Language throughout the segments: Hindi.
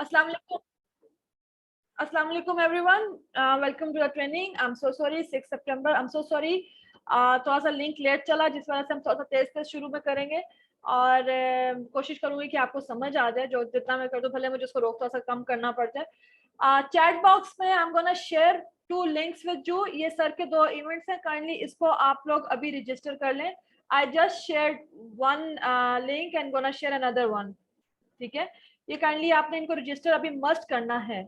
अस्सलाम वालेकुम everyone, welcome to the training. I am so sorry 6 सितंबर, आई एम सो सॉरी, थोड़ा सा लिंक लेट चला जिस वजह से हम थोड़ा सा तेज शुरू में करेंगे और कोशिश करूंगी कि आपको समझ आ जाए। जो जितना मैं कर दूं, भले मुझे उसको रोक थोड़ा सा कम करना पड़ जाए। चैट बॉक्स में आई am gonna share 2 links with you. ये सर के 2 इवेंट्स हैं, काइंडली इसको आप लोग अभी रजिस्टर कर लें। I just share 1 link and gonna share another 1। ठीक है, ये काइंडली आपने इनको रजिस्टर अभी मस्ट करना है।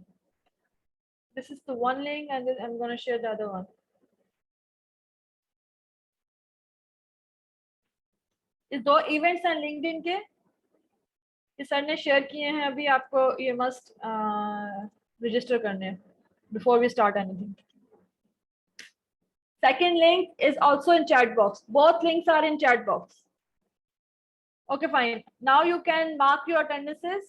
This is the 1 link and then I'm going to share the other one. इस 2 इवेंट्स हैं लिंक्डइन के, ये सर ने शेयर किए हैं। अभी आपको ये मस्ट रजिस्टर करने हैं before we start anything. Second link is also in chat box. Both links are in chat box. Okay, fine. Now you can mark your attendances.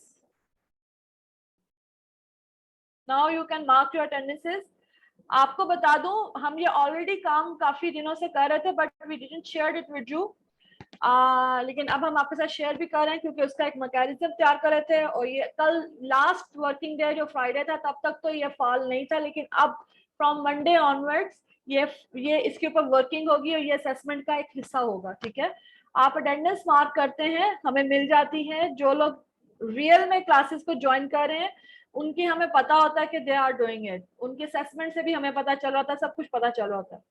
Now you can mark your attendances. आपको बता दूं, हम ये ऑलरेडी काम काफी दिनों से कर रहे थे, but we didn't share it with you. लेकिन अब हम आपके साथ शेयर भी कर रहे हैं क्योंकि उसका एक मैकेनिज्म तैयार कर रहे थे। और ये कल लास्ट वर्किंग डे जो फ्राइडे था, तब तक तो ये फॉल नहीं था, लेकिन अब फ्रॉम मंडे ऑनवर्ड्स ये इसके ऊपर वर्किंग होगी और ये असेसमेंट का एक हिस्सा होगा। ठीक है, आप अटेंडेंस मार्क करते हैं, हमें मिल जाती है। जो लोग रियल में क्लासेस को ज्वाइन कर रहे हैं उनकी हमें पता होता है कि दे आर डूइंग इट। उनके असेसमेंट से भी हमें पता चल रहा था, सब कुछ पता चल रहा था।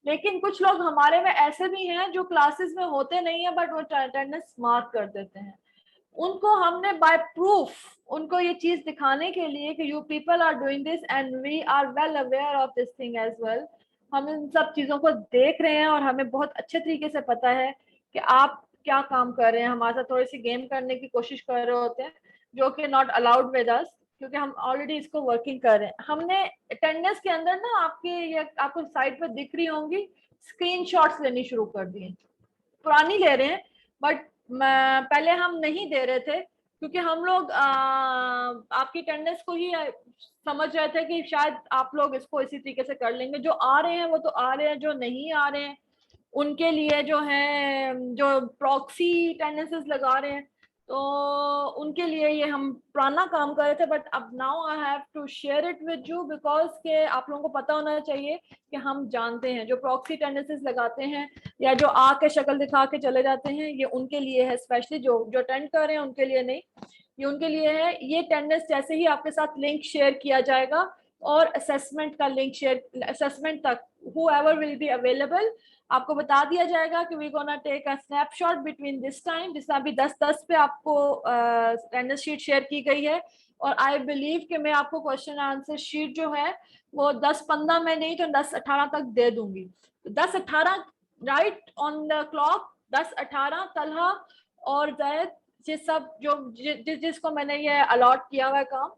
लेकिन कुछ लोग हमारे में ऐसे भी हैं जो क्लासेस में होते नहीं है, बट वो अटेंडेंस मार्क कर देते हैं। उनको हमने बाय प्रूफ उनको ये चीज दिखाने के लिए कि you people are doing this and we are well aware of this thing as well. हम इन सब चीजों को देख रहे हैं और हमें बहुत अच्छे तरीके से पता है कि आप क्या काम कर रहे हैं। हमारे साथ थोड़ी सी गेम करने की कोशिश कर रहे होते हैं, जो कि नॉट अलाउड विद अस, क्योंकि हम ऑलरेडी इसको वर्किंग कर रहे हैं। हमने अटेंडेंस के अंदर ना आपके ये आपको साइड पे दिख रही होंगी स्क्रीनशॉट्स लेनी शुरू कर दी। पुरानी ले रहे हैं, बट पहले हम नहीं दे रहे थे क्योंकि हम लोग आपकी अटेंडेंस को ही समझ रहे थे कि शायद आप लोग इसको इसी तरीके से कर लेंगे। जो आ रहे हैं वो तो आ रहे हैं, जो नहीं आ रहे हैं उनके लिए जो है जो प्रॉक्सी अटेंडेंसेस लगा रहे हैं, तो उनके लिए ये हम पुराना काम कर रहे थे। बट अब now I have to share it with you because के आप लोगों को पता होना चाहिए कि हम जानते हैं जो प्रॉक्सी अटेंडेंसेस लगाते हैं या जो आके शक्ल दिखा के चले जाते हैं, ये उनके लिए है। स्पेशली जो अटेंड कर रहे हैं उनके लिए नहीं, ये उनके लिए है। ये अटेंडेंस जैसे ही आपके साथ लिंक शेयर किया जाएगा और असेसमेंट का लिंक शेयर, असेसमेंट तक whoever will be available, आपको बता दिया जाएगा कि we gonna take a snapshot between this time. जिस अभी 10:10 पे आपको अटेंडेंस शीट शेयर की गई है, और आई बिलीव कि मैं आपको क्वेश्चन आंसर शीट जो है वो 10:15 में नहीं तो 10:18 तक दे दूंगी। 10:18 right on the clock. 10:18 Talha और जैद, जिस सब जो जिसको मैंने ये अलॉट किया हुआ है काम,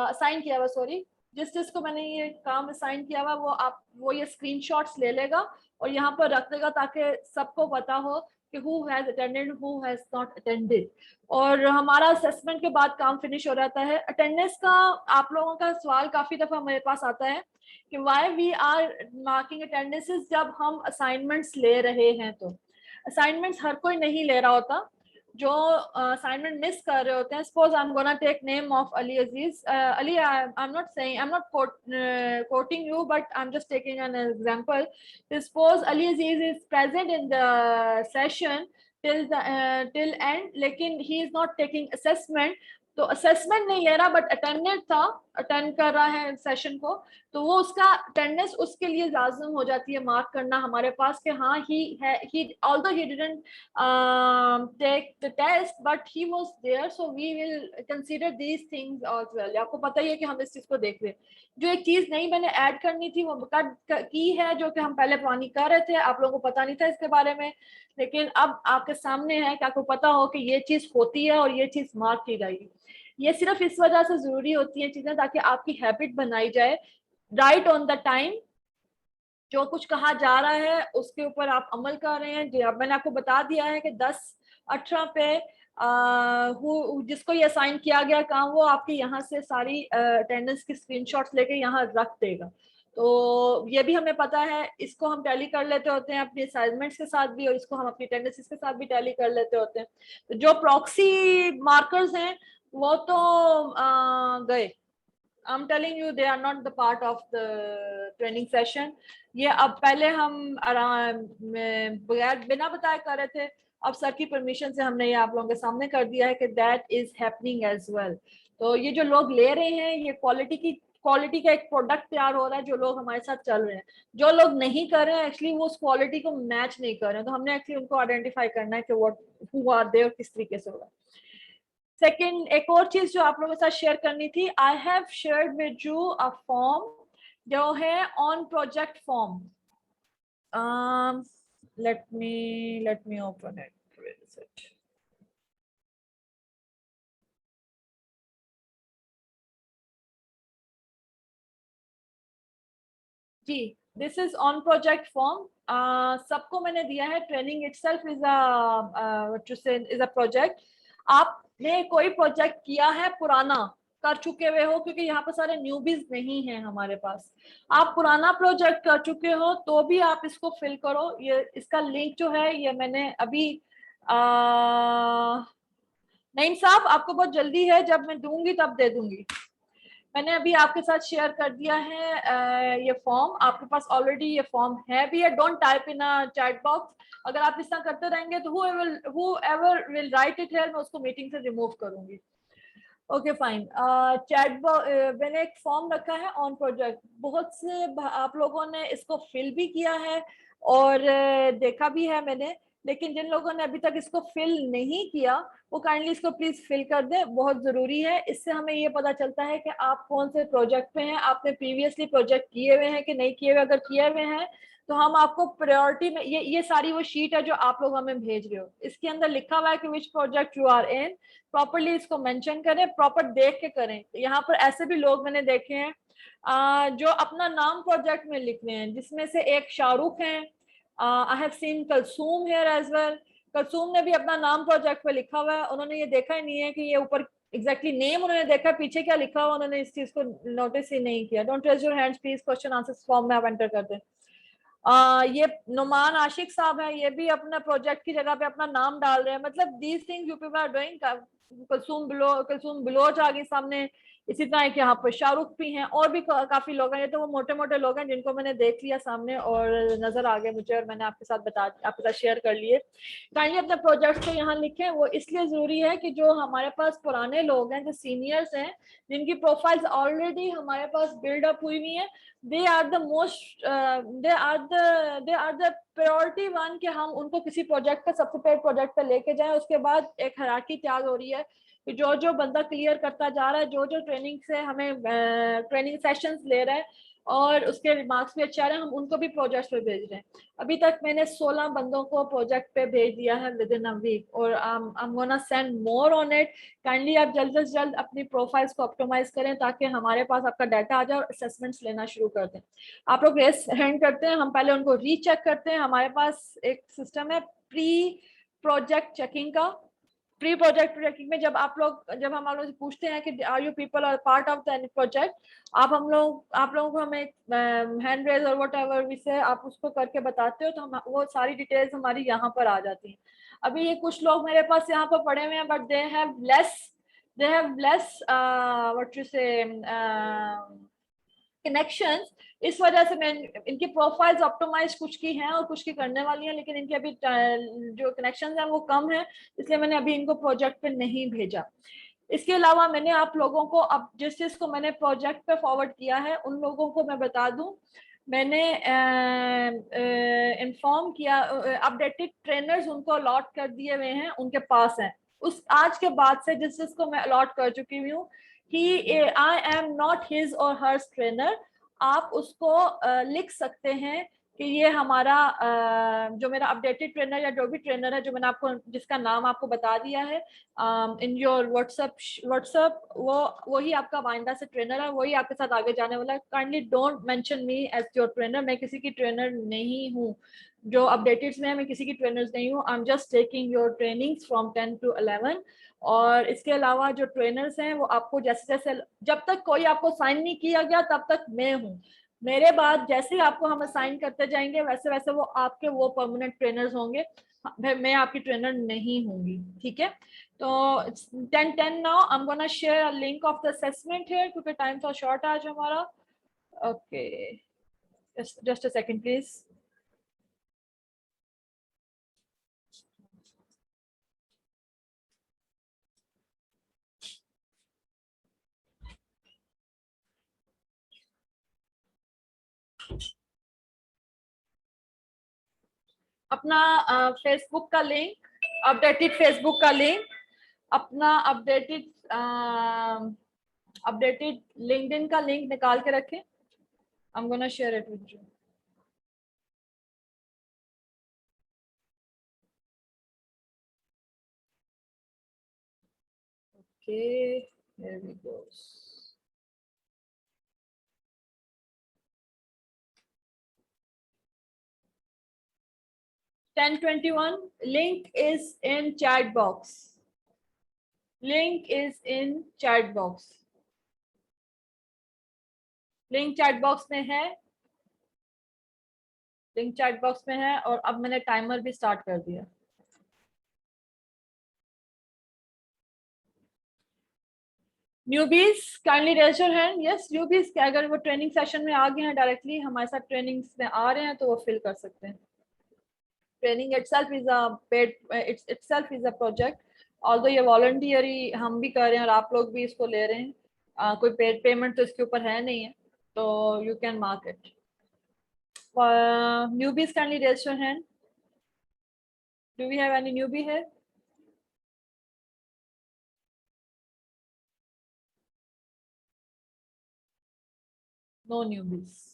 असाइन किया हुआ, सॉरी, जिसको मैंने ये काम असाइन किया हुआ, वो ये स्क्रीनशॉट्स ले लेगा और यहाँ पर रख देगा ताकि सबको पता हो कि who has attended, who has not attended। और हमारा असेसमेंट के बाद काम फिनिश हो जाता है। अटेंडेंस का आप लोगों का सवाल काफी दफा मेरे पास आता है कि why we are marking attendances जब हम असाइनमेंट्स ले रहे हैं। तो असाइनमेंट्स हर कोई नहीं ले रहा होता, जो असाइनमेंट मिस कर रहे होते हैं। Suppose I am gonna take name of Ali Aziz. Ali, I am not saying, I am not quoting you, but I'm just taking an example. Suppose Ali Aziz is present in the session till end, लेकिन he is not taking assessment। तो असेसमेंट नहीं ले रहा बट अटेंडेंट था, अटेंड कर रहा है सेशन को, तो वो उसका अटेंडेंस उसके लिए लाजम हो जाती है मार्क करना हमारे पास कि हाँ he although he didn't take the test but he was there, so we will consider these things as well। आपको पता ही है कि हम इस चीज को देख रहे हैं। जो एक चीज नहीं मैंने ऐड करनी थी वो की है, जो कि हम पहले पुरानी कर रहे थे, आप लोगों को पता नहीं था इसके बारे में, लेकिन अब आपके सामने है कि आपको पता हो कि ये चीज होती है और ये चीज मार्क की जाएगी। ये सिर्फ इस वजह से जरूरी होती है चीजें ताकि आपकी हैबिट बनाई जाए। राइट ऑन द टाइम जो कुछ कहा जा रहा है उसके ऊपर आप अमल कर रहे हैं। अब मैंने आपको बता दिया है कि 10:18 पे जिसको ये असाइन किया गया काम, वो आपके यहाँ से सारी अटेंडेंस की स्क्रीनशॉट्स लेके यहाँ रख देगा। तो ये भी हमें पता है, इसको हम टैली कर लेते होते हैं अपने असाइनमेंट्स के साथ भी, और इसको हम अपनी अटेंडेंस के साथ भी टैली कर लेते होते हैं। तो जो प्रॉक्सी मार्कर्स हैं वो तो गए। I'm telling you they are not the part of the training session. ये अब पहले हम आराम बगैर बिना बताए कर रहे थे, अब सर की परमिशन से हमने ये आप लोगों के सामने कर दिया है कि that is happening as well. तो ये जो लोग ले रहे हैं ये क्वालिटी का एक प्रोडक्ट तैयार हो रहा है, जो लोग हमारे साथ चल रहे हैं। जो लोग नहीं कर रहे हैं एक्चुअली वो उस क्वालिटी को मैच नहीं कर रहे हैं, तो हमने एक्चुअली उनको आइडेंटिफाई करना है कि व्हाट हु आर दे और किस तरीके से होगा। सेकेंड, एक और चीज जो आप लोगों के साथ शेयर करनी थी, I have shared with you a form जो है on project form. let me open it. Where is it? जी, this is on project form. सबको मैंने दिया है। Training itself is a project. आपने कोई प्रोजेक्ट किया है पुराना, कर चुके हुए हो, क्योंकि यहाँ पर सारे न्यूबीज नहीं हैं हमारे पास। आप पुराना प्रोजेक्ट कर चुके हो तो भी आप इसको फिल करो। ये इसका लिंक जो है ये मैंने अभी नईम साहब आपको बहुत जल्दी है, जब मैं दूंगी तब दे दूंगी। मैंने अभी आपके साथ शेयर कर दिया है ये फॉर्म। आपके पास ऑलरेडी ये फॉर्म है भी है। Don't type in a chat box. अगर आप इस तरह करते रहेंगे तो whoever will write it here मैं उसको मीटिंग से रिमूव करूंगी। Okay fine. चैट मैंने एक फॉर्म रखा है ऑन प्रोजेक्ट। बहुत से आप लोगों ने इसको फिल भी किया है और देखा भी है मैंने, लेकिन जिन लोगों ने अभी तक इसको फिल नहीं किया वो काइंडली इसको प्लीज फिल कर दें, बहुत जरूरी है। इससे हमें ये पता चलता है कि आप कौन से प्रोजेक्ट पे हैं, आपने प्रीवियसली प्रोजेक्ट किए हुए हैं कि नहीं किए हुए। अगर किए हुए हैं तो हम आपको प्रायोरिटी में ये सारी वो शीट है जो आप लोग हमें भेज रहे हो, इसके अंदर लिखा हुआ है कि which project you are in. Properly इसको मेंशन करें, प्रॉपर देख के करें। यहाँ पर ऐसे भी लोग मैंने देखे हैं जो अपना नाम प्रोजेक्ट में लिख रहे हैं, जिसमें से एक शाहरुख हैं। I have seen Kulsoom here as well. Kulsoom ने भी अपना नाम प्रोजेक्ट पे लिखा हुआ है। उन्होंने ये देखा ही नहीं है कि ये ऊपर एग्जैक्टली नेम उन्होंने देखा, पीछे क्या लिखा हुआ उन्होंने इस चीज को नोटिस ही नहीं किया। Don't raise your hands please, question answer form में आप एंटर कर दें। ये नुमान आशिक साहब है, ये भी अपना प्रोजेक्ट की जगह पे अपना नाम डाल रहे हैं। मतलब these things you people are doing. Kulsoom Baloch आ गई सामने। इसी तरह के यहाँ पर शाहरुख भी हैं और भी काफी लोग हैं। ये तो वो मोटे मोटे लोग हैं जिनको मैंने देख लिया सामने और नजर आ गए मुझे, और मैंने आपके साथ शेयर कर लिए। काइंडली अपने प्रोजेक्ट्स को यहाँ लिखें। वो इसलिए जरूरी है कि जो हमारे पास पुराने लोग हैं, जो सीनियर्स हैं, जिनकी प्रोफाइल्स ऑलरेडी हमारे पास बिल्डअप हुई हुई है, they are the most they are the priority one कि हम उनको किसी प्रोजेक्ट का सबसे पहले प्रोजेक्ट पे लेके जाएं। उसके बाद एक हायरार्की तैयार हो रही है कि जो जो बंदा क्लियर करता जा रहा है, जो जो ट्रेनिंग से हमें ट्रेनिंग सेशंस ले रहा है और उसके मार्क्स भी अच्छे आ रहे हैं, हम उनको भी प्रोजेक्ट पे भेज रहे हैं। अभी तक मैंने 16 बंदों को प्रोजेक्ट पे भेज दिया है विद इन अ वीक, और आई am gonna send more on it. Kindly आप जल्द से जल्द अपनी प्रोफाइल्स को ऑप्टिमाइज करें ताकि हमारे पास आपका डाटा आ जाए और असेसमेंट्स लेना शुरू कर दें। आप लोग रेस हैंड करते हैं, हम पहले उनको रीचेक करते हैं। हमारे पास एक सिस्टम है प्री प्रोजेक्ट चेकिंग का। प्री प्रोजेक्ट चेकिंग में जब हम लोग से पूछते हैं कि are you people are part of the project, आप लोगों को हमें हैंड रेज और वट एवर विषय आप उसको करके बताते हो, तो हम वो सारी डिटेल्स हमारी यहाँ पर आ जाती हैं। अभी ये कुछ लोग मेरे पास यहाँ पर पड़े हुए हैं, but they have less what you से कनेक्शंस। इस वजह से मैं इनकी प्रोफाइल्स ऑप्टिमाइज कुछ की हैं और कुछ की करने वाली हैं, लेकिन इनके अभी जो कनेक्शंस हैं वो कम है, इसलिए मैंने अभी इनको प्रोजेक्ट पे नहीं भेजा। इसके अलावा मैंने आप लोगों को अब जिस चीज को मैंने प्रोजेक्ट पे फॉरवर्ड किया है उन लोगों को मैं बता दूं, मैंने इन्फॉर्म किया, अपडेटेड ट्रेनर्स उनको अलॉट कर दिए हुए हैं, उनके पास हैं। उस आज के बाद से जिस जिसको मैं अलॉट कर चुकी हूँ, आई एम नॉट हिज और हर्स ट्रेनर। आप उसको लिख सकते हैं कि ये हमारा जो मेरा अपडेटेड ट्रेनर या जो भी ट्रेनर है, जो मैंने आपको जिसका नाम आपको बता दिया है इन योर व्हाट्सएप, वही आपका वाइंडा से ट्रेनर है, वही आपके साथ आगे जाने वाला है। Kindly don't mention me as your trainer. मैं किसी की ट्रेनर नहीं हूँ, जो अपडेटेड में है मैं किसी की ट्रेनर नहीं हूँ। I am just taking your trainings from 10 to 11। और इसके अलावा जो ट्रेनर्स हैं वो आपको जैसे जैसे, जब तक कोई आपको साइन नहीं किया गया तब तक मैं हूँ। मेरे बाद जैसे ही आपको हम असाइन करते जाएंगे वैसे वैसे वो आपके वो परमानेंट ट्रेनर्स होंगे। मैं आपकी ट्रेनर नहीं होंगी, ठीक है। तो 10:10 now, I am gonna share a link of the assessment here, क्योंकि टाइम थोड़ा शॉर्ट आज हमारा। Okay, just a second please. अपना फेसबुक का लिंक, अपडेटेड फेसबुक का लिंक, अपना अपडेटेड अपडेटेड लिंक्डइन का लिंक निकाल के रखें। आई am gonna share it with you. Okay, here we go. 10:21, link is in chat box. Link is in chat box. Link chat box में है, लिंक चैट बॉक्स में है, और अब मैंने टाइमर भी स्टार्ट कर दिया। Newbies kindly raise your hand. Yes, newbies अगर वो ट्रेनिंग सेशन में आ गए हैं, डायरेक्टली हमारे साथ ट्रेनिंग में आ रहे हैं, तो वो फिल कर सकते हैं। Training itself is a paid, itself is a project, although ये वॉलंटियरी हम भी कर रहे हैं और आप लोग भी इसको ले रहे हैं, कोई पेड पेमेंट तो इसके ऊपर है नहीं है, तो you can mark it. newbies kindly raise your hand. Do we have any newbie here? No newbies.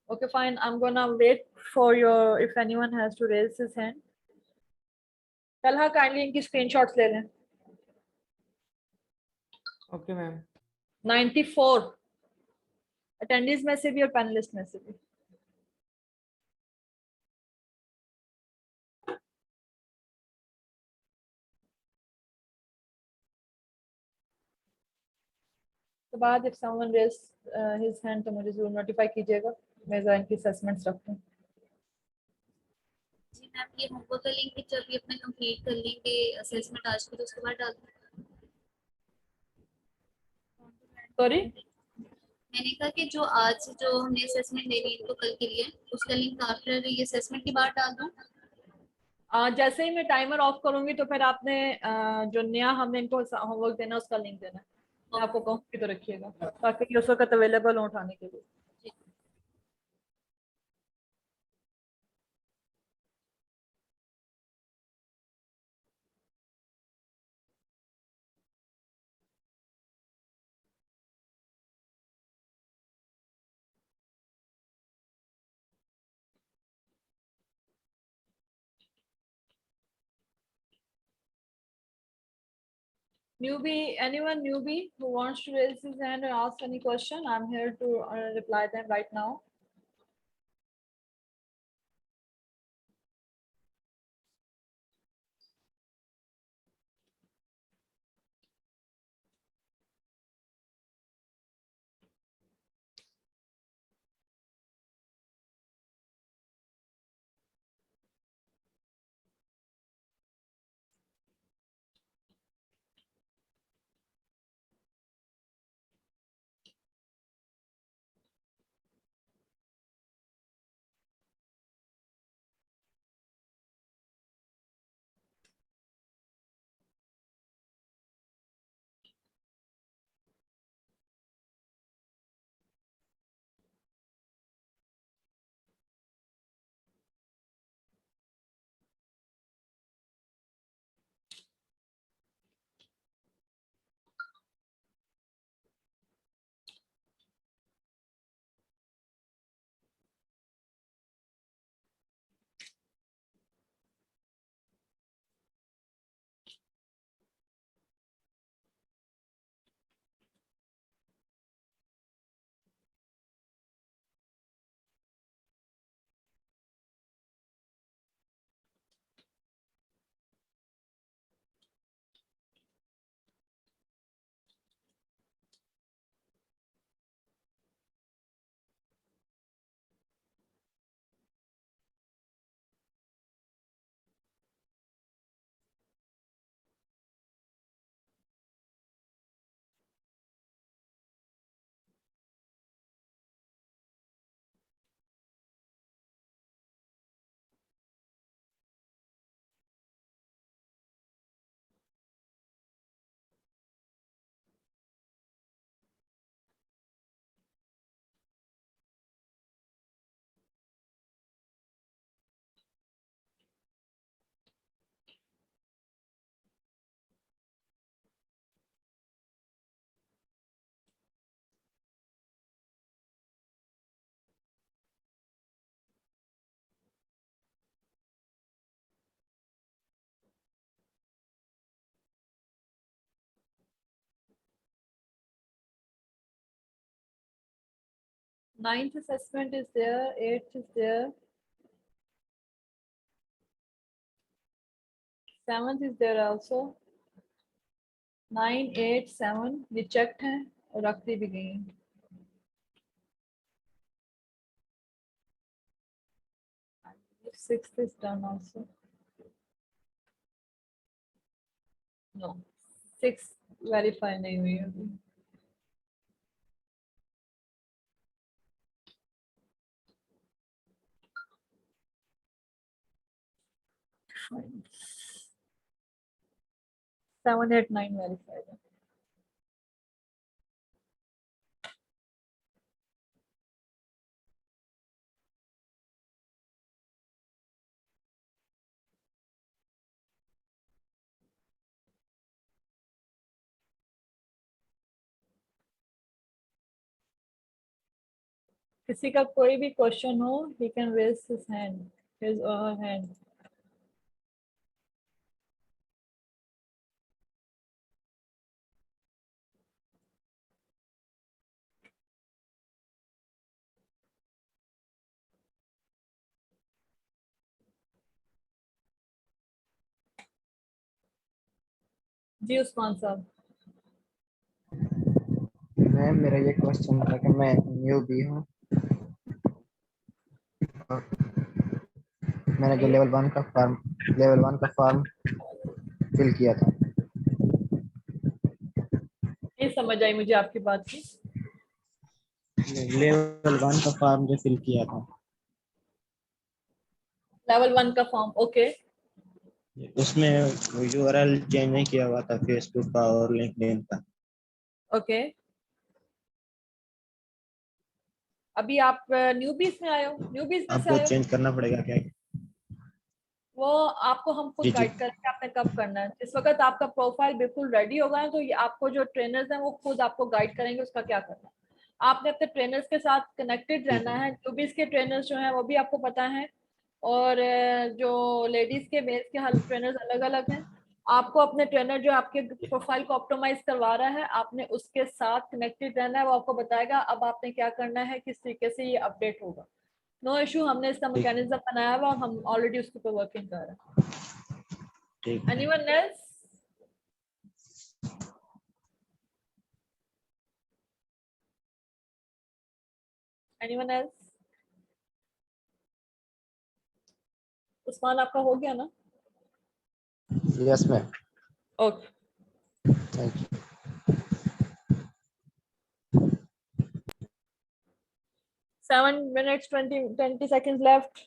Okay, fine, I'm gonna wait for your, if anyone has to raise his hand. Talha kindly इनकी स्क्रीनशॉट्स ले लें। Okay ma'am. 94 अटेंडीज में से भी और पैनलिस्ट में से भी। तो बाद if someone raise his hand तो मुझे जरूर नोटिफाई कीजिएगा, मैं जरा इनकी असेसमेंट्स रखूं। जी मैम, ये होमवर्क का लिंक जब भी अपना कंप्लीट कर लेंगे असेसमेंट आज की, तो उसके बाद डाल दूँ। सॉरी, मैंने कहा कि जो आज जो हमने असेसमेंट ले ली तो कल के लिए, उसका लिंक आफ्टर ये असेसमेंट के बाद डाल दूँ। जैसे ही मैं टाइमर ऑफ करूंगी तो फिर आपने जो नया हमने इनको होमवर्क देना उसका लिंक देना है, मैं आपको कहूँगी तो रखिएगा, ताकि ये उस वक्त अवेलेबल हो उठाने के लिए। Newbie, anyone newbie who wants to raise his hand and ask any question, I'm here to reply them right now. Ninth assessment is there, 8th is there, 7th is there also. 9, 8, 7 ये checked हैं और रखती भी गई हैं. Sixth is done also. No, 6 verify नहीं हुई अभी. Fine. 7, 8, 9 verified है. किसी का कोई भी क्वेश्चन हो, he can raise his hand, his or her hand. जी उस्मान साहब. मैम मेरा ये क्वेश्चन था कि मैं न्यू भी हूँ. मैंने जो लेवल वन का फॉर्म फिल किया था. नहीं समझ आई मुझे आपकी बात की. लेवल वन का फॉर्म जो फिल किया था लेवल 1 का फॉर्म, ओके. उसमें यूआरएल चेंज नहीं किया हुआ था फेसबुक का और लिंक्डइन का. ओके. अभी आप न्यूबीज में आए हो, न्यूबीज में अब से वो आए हो. चेंज करना पड़ेगा क्या? वो आपको हम खुद जी जी. गाइड करेंगे आपने कब करना है. इस वक्त आपका प्रोफाइल बिल्कुल रेडी होगा है, तो ये आपको जो ट्रेनर्स हैं वो खुद आपको गाइड करेंगे उसका क्या करना है. आपने अपने ट्रेनर्स के साथ कनेक्टेड रहना है. न्यूबीज के ट्रेनर्स जो हैं वो भी आपको पता है, और जो लेडीज के मेल्स के हर ट्रेनर्स अलग अलग हैं. आपको अपने ट्रेनर जो आपके प्रोफाइल को ऑप्टिमाइज करवा रहा है, आपने उसके साथ कनेक्टेड रहना है. वो आपको बताएगा अब आपने क्या करना है, किस तरीके से ये अपडेट होगा. नो इशू, हमने इसका ठीक मैकेनिज्म बनाया हुआ और हम ऑलरेडी उसके ऊपर वर्किंग कर रहे हैं. ठीक. Anyone else? Anyone else? Usman आपका हो गया ना? Yes ma'am. Okay. Thank you. 7 minutes 20 seconds left.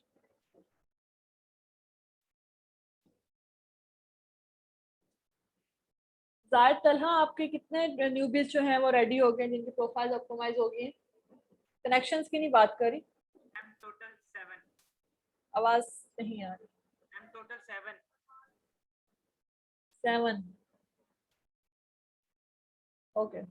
जायद तलहा, आपके कितने न्यूबीज जो हैं वो रेडी हो गए जिनकी प्रोफाइल ऑप्टिमाइज हो गई? कनेक्शंस की नहीं बात करी. टोटल 7. आवाज नहीं आ रही. टोटल 7. 7. ओके.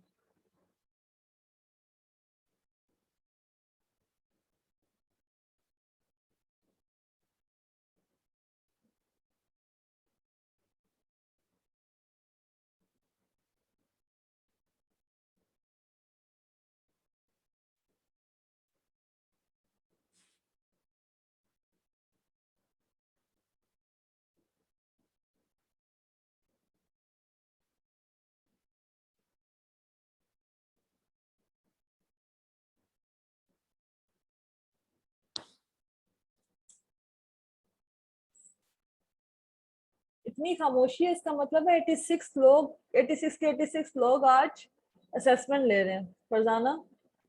इतनी खामोशी है, इसका मतलब है 86 लोग, 86 के 86 लोग आज असेसमेंट ले रहे हैं. Farzana,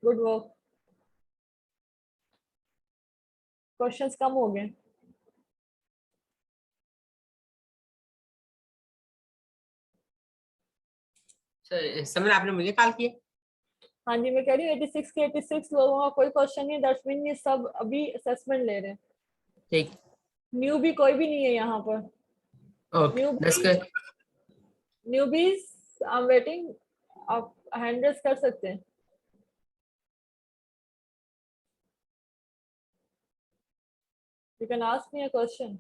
good work. क्वेश्चंस कम हो गए. समर आपने मुझे कॉल किया? हाँ जी, मैं कह रही हूँ 86 के 86 लोगों का कोई क्वेश्चन नहीं है. दैट्स मीन ये सब अभी असेसमेंट ले रहे हैं. ठीक. न्यू भी कोई भी नहीं है यहाँ पर. Okay, that's good. Newbies I am waiting. आप हैंड रेस कर सकते हैं. You can ask me a question.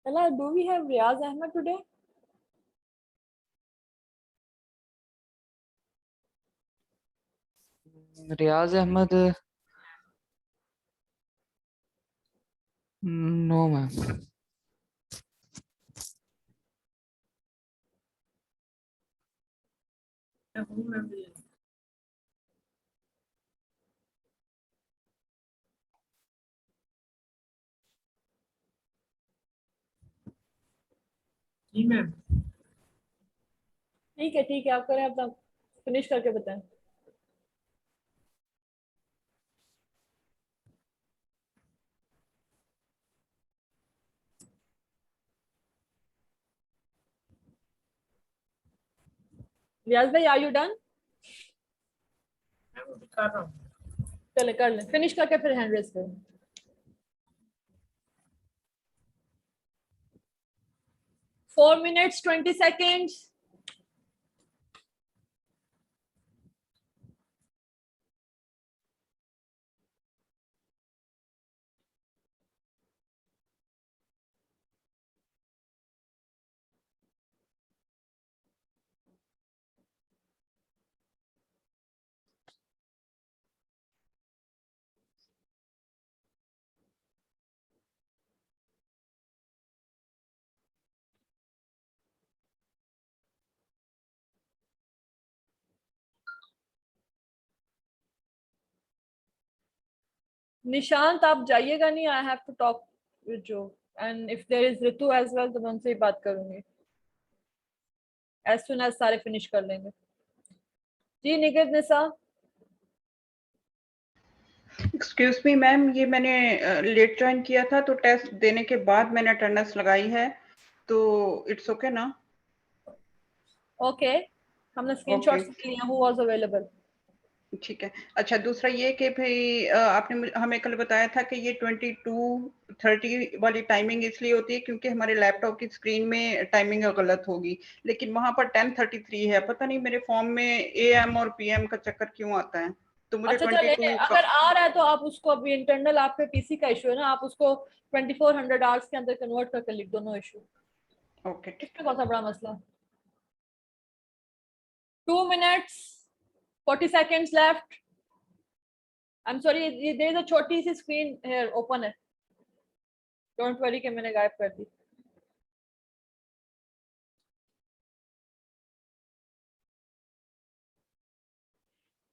Ella, do we have Riaz Ahmed today? Riaz Ahmed, no ma'am. जी मैम। ठीक है, आप करें, अपना फिनिश करके बताएं। रियाज भाई, आर यू डन? कर रहा हूँ। चले कर लें, फिनिश करके फिर हैंड रेस करें। Four minutes 20 seconds. निशांत, आप जाइएगा नहीं, I have to talk with जो, and if there is Ritu as well तो मैं उनसे ही बात करूंगी एज सुन एज सारे फिनिश कर लेंगे। जी निकित, निशा। एक्सक्यूज मी मैम, ये मैंने लेट ज्वाइन किया था तो टेस्ट देने के बाद मैंने अटेंडेंस लगाई है, तो इट्स ओके ना? ओके, हमने स्क्रीनशॉट्स ले लिए, हु वाज अवेलेबल। ठीक है। अच्छा, दूसरा ये कि भाई आपने हमें कल बताया था कि ये 22:30 वाली टाइमिंग इसलिए होती है क्योंकि हमारे लैपटॉप की स्क्रीन में टाइमिंग गलत होगी, लेकिन वहां पर 10:33 है। पता नहीं मेरे फॉर्म में AM और PM का चक्कर क्यों आता है, तो मुझे अच्छा 22 चले, अगर आ रहा है तो आप उसको, अभी इंटरनल आपके पीसी का इशू है ना, आप उसको 2400 आवर्स के अंदर कन्वर्ट करके लिख दो, नो इशू। ओके। इसमें कौन सा बड़ा मसला। 2 minutes 40 seconds left. I'm sorry, there is a छोटी सी स्क्रीन here open है, डोंट वरी कि मैंने गायब कर दी।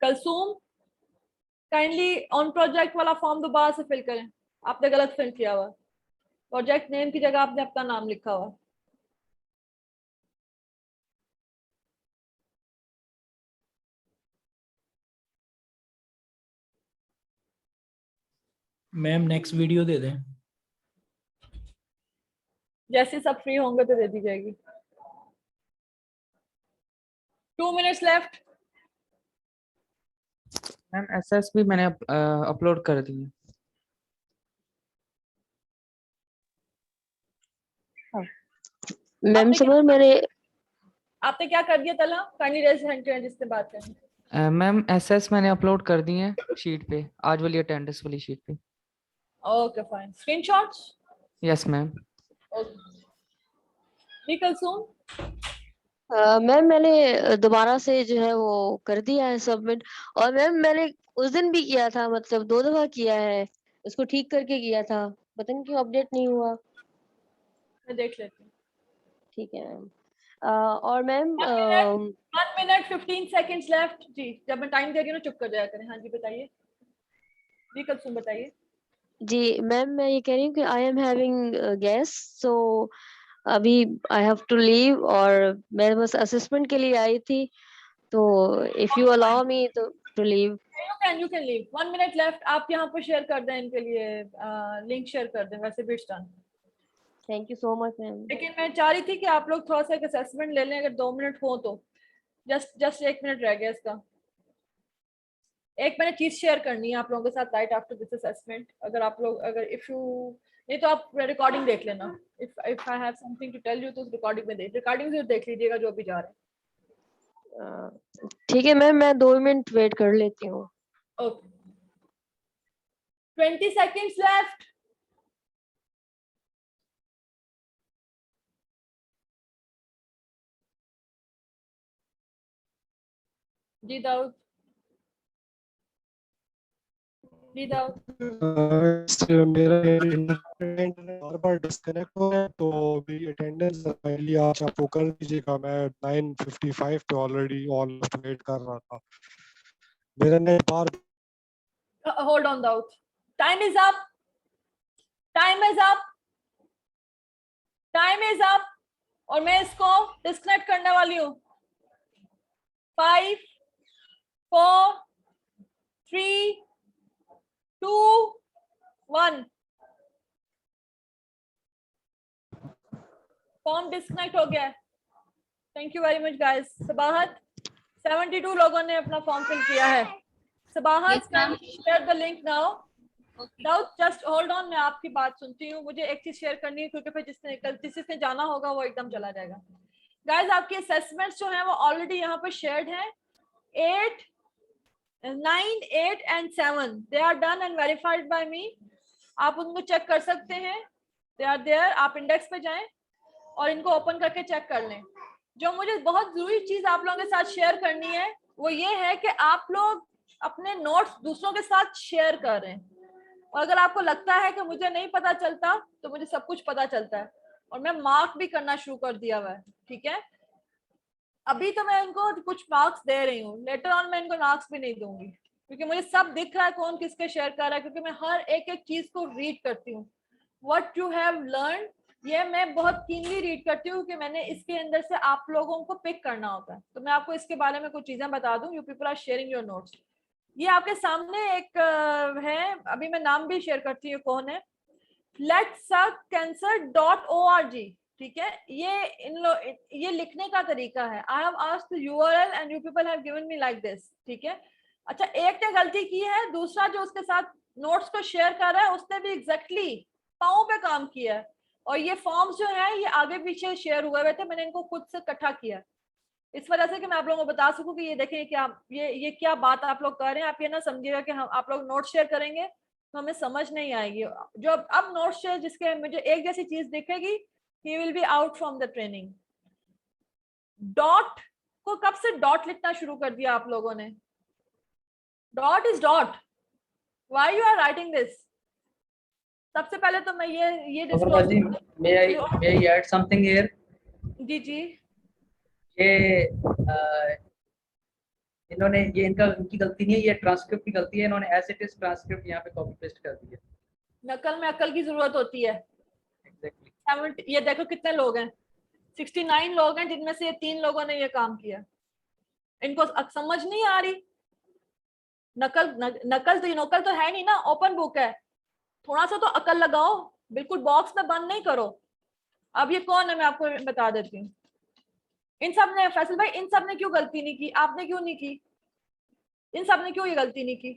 कलसूम, काइंडली ऑन प्रोजेक्ट वाला फॉर्म दोबारा से फिल करें, आपने गलत फिल किया हुआ, प्रोजेक्ट नेम की जगह आपने अपना नाम लिखा हुआ। मैम नेक्स्ट वीडियो दे दें। जैसे सब फ्री होंगे तो दे दी जाएगी। 2 minutes left. मैम एसएसबी मैंने अपलोड कर दी है। मैम समझ मैंने आपने क्या कर दिया तला, काइंडली रेज हैंड करें जिससे बात करें। मैम एसएस मैंने अपलोड कर दी है शीट पे, आज वाली अटेंडेंस वाली शीट पे। Okay fine, screenshots. Yes ma'am. Okay, Kulsoom. Ma'am मैंने दोबारा से जो है वो कर दिया है सबमिट, और मैम मैंने उस दिन भी किया था, मतलब 2 दफा किया है, उसको ठीक करके किया था, पता नहीं क्यों अपडेट नहीं हुआ। मैं देख लेती हूँ। ठीक है मैम। और मैम 1 minute 15 seconds left जी, जब मैं टाइम दे रही हूँ ना चुप कर जाया करें। हाँ जी बताइए, जी कलसूम बताइए। जी मैम, मैं ये कह रही हूँ कि आई एम हैविंग गैस, सो अभी आई हैव टू लीव, और मैं बस असेसमेंट के लिए आई थी, तो इफ यू अलाउ मी तो to leave. You can leave. 1 minute left, आप यहाँ पर शेयर कर दें इनके लिए, लिंक शेयर कर दें, वैसे भी it's done. Thank you so much ma'am. लेकिन मैं चाह रही थी कि आप लोग थोड़ा सा एक असेसमेंट ले लें, अगर 2 मिनट हो तो। जस्ट 1 मिनट रह गया इसका। एक मैंने चीज शेयर करनी है आप लोगों के साथ राइट आफ्टर दिस असेसमेंट। अगर आप लोग, अगर इफ यू, नहीं तो आप रिकॉर्डिंग देख लेना। If I have something to tell you तो रिकॉर्डिंग में रिकॉर्डिंग जरूर देख लीजिएगा जो भी जा रहे हैं। ठीक है मैम, मैं 2 मिनट वेट कर लेती हूँ। Okay, 20 seconds left. जी दाऊद। Breathe out. मेरा इंटरनेट बार बार डिस्कनेक्ट हो रहा है, तो मेरी अटेंडेंस पहले आज आप वो कर दीजिएगा। मैं 9:55 पे ऑलरेडी ऑलमोस्ट वेट कर रहा था। मेरा net bar Hold on, Daud. Time is up. Time is up. Time is up. और मैं इसको डिस्कनेक्ट करने वाली हूँ। 5, 4, 3, 2, 1. फॉर्म डिस्कनेक्ट हो गया। Thank you very much guys. Sabahat, 72 लोगों ने अपना फॉर्म फिल किया है। Sabahat, Yes, ma'am. Share the link now. Okay. Dawood just hold on, मैं आपकी बात सुनती हूँ। मुझे एक चीज शेयर करनी है क्योंकि फिर जिसने जाना होगा वो एकदम चला जाएगा। गाइस, आपके असेसमेंट्स जो हैं वो ऑलरेडी यहाँ पर शेयर्ड हैं। 8, 9, 8 and 7 they are done and verified by me. आप उनको चेक कर सकते हैं, दे आर देयर। आप इंडेक्स पे जाएं और इनको ओपन करके चेक कर लें। जो मुझे बहुत जरूरी चीज आप लोगों के साथ शेयर करनी है वो ये है कि आप लोग अपने नोट्स दूसरों के साथ शेयर कर रहे हैं। और अगर आपको लगता है कि मुझे नहीं पता चलता, तो मुझे सब कुछ पता चलता है और मैं मार्क भी करना शुरू कर दिया हुआ है। ठीक है, अभी तो मैं इनको कुछ मार्क्स दे रही हूँ, लेटर ऑन मैं इनको मार्क्स भी नहीं दूंगी क्योंकि मुझे सब दिख रहा है कौन किसके शेयर कर रहा है, क्योंकि मैं हर एक एक चीज को रीड करती हूँ। व्हाट यू हैव लर्न, ये मैं बहुत कीनली रीड करती हूँ कि मैंने इसके अंदर से आप लोगों को पिक करना होता है। तो मैं आपको इसके बारे में कुछ चीजें बता दूं। You people are sharing your notes. ये आपके सामने एक है, अभी मैं नाम भी शेयर करती हूँ कौन है, letsuckcancer.org। ठीक है, ये लिखने का तरीका है। I have asked the URL and you people have given me like this. ठीक है, अच्छा, एक ने गलती की है, दूसरा जो उसके साथ नोट्स को शेयर कर रहा है उसने भी एग्जैक्टली पाँव पे काम किया है। और ये फॉर्म्स जो है ये आगे पीछे शेयर हुए थे, मैंने इनको खुद से इकट्ठा किया इस वजह से कि मैं आप लोगों को बता सकूं कि ये देखें क्या ये क्या बात आप लोग कर रहे हैं। आप ये ना समझिएगा कि हम आप लोग नोट शेयर करेंगे तो हमें समझ नहीं आएगी। जो अब नोट शेयर जिसके मुझे एक जैसी चीज दिखेगी, he will be out from the training. Dot को कब से डॉट लिखना शुरू कर दिया आप लोगों ने? Dot is dot, why you are writing this? सबसे पहले तो मैं ये disclose, may I add something here? जी जी, ये इन्होंने ये इनकी गलती नहीं है, ये ट्रांसक्रिप्ट की गलती है। इन्होंने एज इट इज ट्रांसक्रिप्ट यहाँ पे कॉपी पेस्ट कर दी है। नकल में अकल की जरूरत होती है। एग्जैक्टली। ये देखो कितने लोग हैं, 69 लोग हैं, जिनमें से 3 लोगों ने ये काम किया। इनको समझ नहीं आ रही। नकल तो है नहीं ना, ओपन बुक है। थोड़ा सा तो अकल लगाओ, बिल्कुल बॉक्स में बंद नहीं करो। अब ये कौन है मैं आपको बता देती हूँ। इन सब ने, फैसल भाई, इन सब ने क्यों गलती नहीं की? आपने क्यों नहीं की? इन सब ने क्यों ये गलती नहीं की?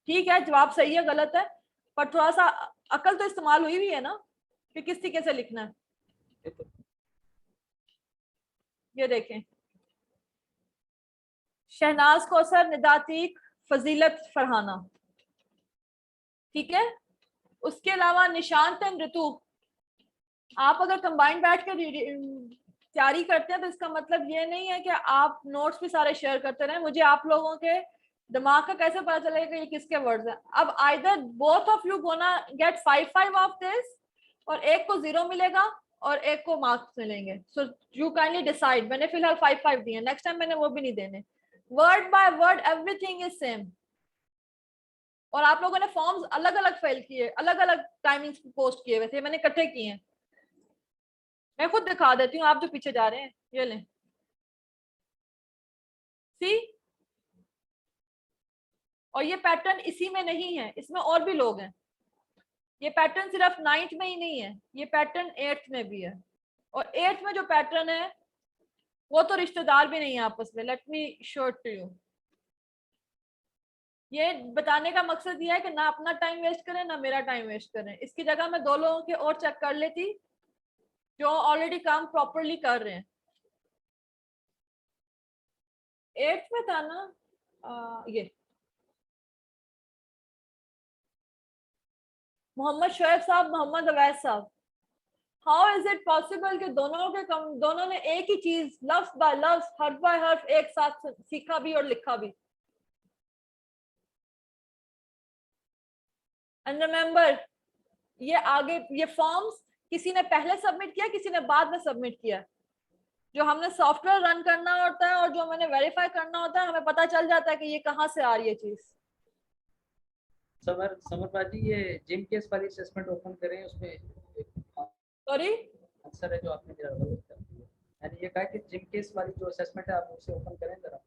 ठीक है, जवाब सही है गलत है, पर थोड़ा सा अकल तो इस्तेमाल हुई भी है ना कि किस तरीके से लिखना है। ये देखें, शहनाज कौसर, निदातीक, फजीलत फरहाना। ठीक है, उसके अलावा निशांत एंड ऋतु। आप अगर कंबाइंड बैठ कर तैयारी करते हैं तो इसका मतलब ये नहीं है कि आप नोट्स भी सारे शेयर करते रहें। मुझे आप लोगों के दिमाग का कैसे पता चलेगा कि ये किसके वर्ड्स हैं? अब either both of you gonna get 5 of this, और एक को 0 मिलेगा और एक को मार्क्स मिलेंगे। So you kindly decide. मैंने फिलहाल 5 दिए, नेक्स्ट टाइम मैंने वो भी नहीं देने। Word by word everything is same. और आप लोगों ने फॉर्म्स अलग अलग फिल किए, अलग अलग टाइमिंग्स पोस्ट किए हुए थे, मैंने इकट्ठे किए हैं। मैं खुद दिखा देती हूँ, आप जो पीछे जा रहे हैं ये लें। सी, और ये पैटर्न इसी में नहीं है, इसमें और भी लोग हैं। ये पैटर्न सिर्फ 9th में ही नहीं है, ये पैटर्न 8th में भी है। और 8th में जो पैटर्न है वो तो रिश्तेदार भी नहीं है आपस में। Let me show to you. ये बताने का मकसद ये है कि ना अपना टाइम वेस्ट करें ना मेरा टाइम वेस्ट करें। इसकी जगह मैं 2 लोगों के और चेक कर लेती जो ऑलरेडी काम प्रॉपरली कर रहे हैं। 8th में था ना ये मोहम्मद शोएब साहब, मोहम्मद अवैस साहब। हाउ इज इट पॉसिबल कि दोनों ने एक ही चीज लफ्ज बाय लफ्ज, हर्फ बाय हर्फ एक साथ सीखा भी और लिखा भी? एंड रिमेंबर, ये आगे ये फॉर्म्स किसी ने पहले सबमिट किया, किसी ने बाद में सबमिट किया। जो हमने सॉफ्टवेयर रन करना होता है और जो मैंने वेरीफाई करना होता है, हमें पता चल जाता है कि ये कहाँ से आ रही है चीज। समर बाजी, ये जिम केस वाली असेसमेंट ओपन करें, उसमें सॉरी आंसर है जो आपने दिया यानी ये कहा कि जिम केस वाली जो असेसमेंट है आप उसे ओपन करें जरा।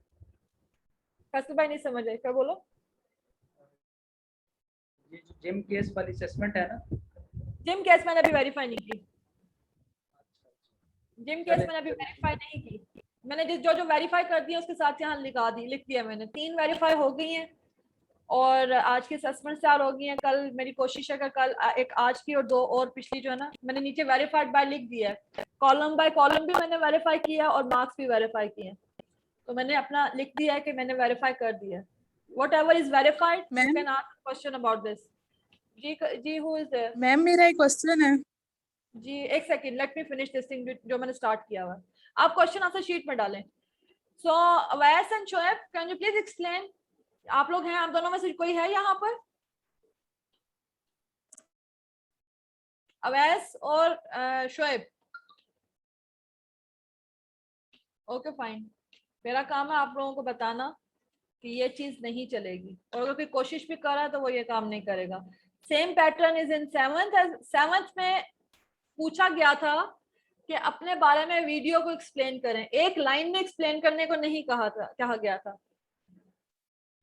फैसल भाई नहीं समझ रहे, क्या बोलो? ये जो जिम केस वाली असेसमेंट है ना, जिम केस मैंने अभी वेरीफाई नहीं की। जिम केस मैंने अभी वेरीफाई नहीं की। मैंने जो जो वेरीफाई कर दिया उसके साथ यहाँ लिख दिया मैंने। 3 वेरीफाई हो गई हैं और आज की असेसमेंट तैयार हो गई हैं। कल मेरी कोशिश है कि कल एक आज की और 2 और पिछली जो है ना, मैंने नीचे वेरीफाइड बाय लिख दिया है। कॉलम बाय कॉलम भी मैंने वेरीफाई किया और मार्क्स भी वेरीफाई किए हैं। तो मैंने अपना लिख दिया है कि मैंने वेरीफाई कर दिया है। Whatever is verified, you can ask a question about this. जी who is there? मैम मेरा एक क्वेश्चन है। जी एक second, let me finish this thing जो मैंने स्टार्ट किया हुआ है। आप क्वेश्चन आंसर शीट में डालें। So Awais and Shoaib, can you please explain? आप लोग हैं, आप दोनों में से कोई है यहाँ पर? अवैस और शोएब? Okay fine. मेरा काम है आप लोगों को बताना कि ये चीज नहीं चलेगी, और अगर कोई कोशिश भी कर रहा है तो वो ये काम नहीं करेगा। Same pattern is in 7th में पूछा गया था कि अपने बारे में वीडियो को एक्सप्लेन करें। एक लाइन में एक्सप्लेन करने को नहीं कहा गया था।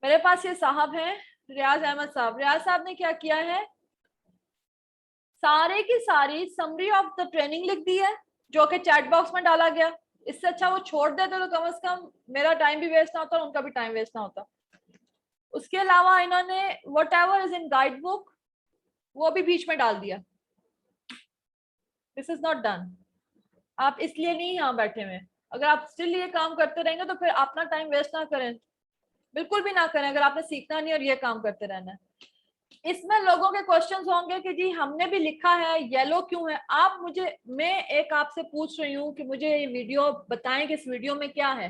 मेरे पास ये साहब हैं, रियाज अहमद साहब। रियाज साहब ने क्या किया है, सारे की सारी समरी ऑफ द ट्रेनिंग लिख दी है, जो कि चैट बॉक्स में डाला गया। इससे अच्छा वो छोड़ देते तो कम से कम मेरा टाइम भी वेस्ट ना होता और उनका भी टाइम वेस्ट ना होता। उसके अलावा इन्होंने whatever is in guide book वो भी बीच में डाल दिया। This is not done. आप इसलिए नहीं यहाँ बैठे हुए। अगर आप स्टिल ये काम करते रहेंगे तो फिर अपना टाइम वेस्ट ना करें, बिल्कुल भी ना करें, अगर आपने सीखना नहीं और ये काम करते रहना है। इसमें लोगों के क्वेश्चंस होंगे कि जी हमने भी लिखा है, येलो क्यों है? आप मैं एक आपसे पूछ रही हूँ कि मुझे ये वीडियो बताएं कि इस वीडियो में क्या है।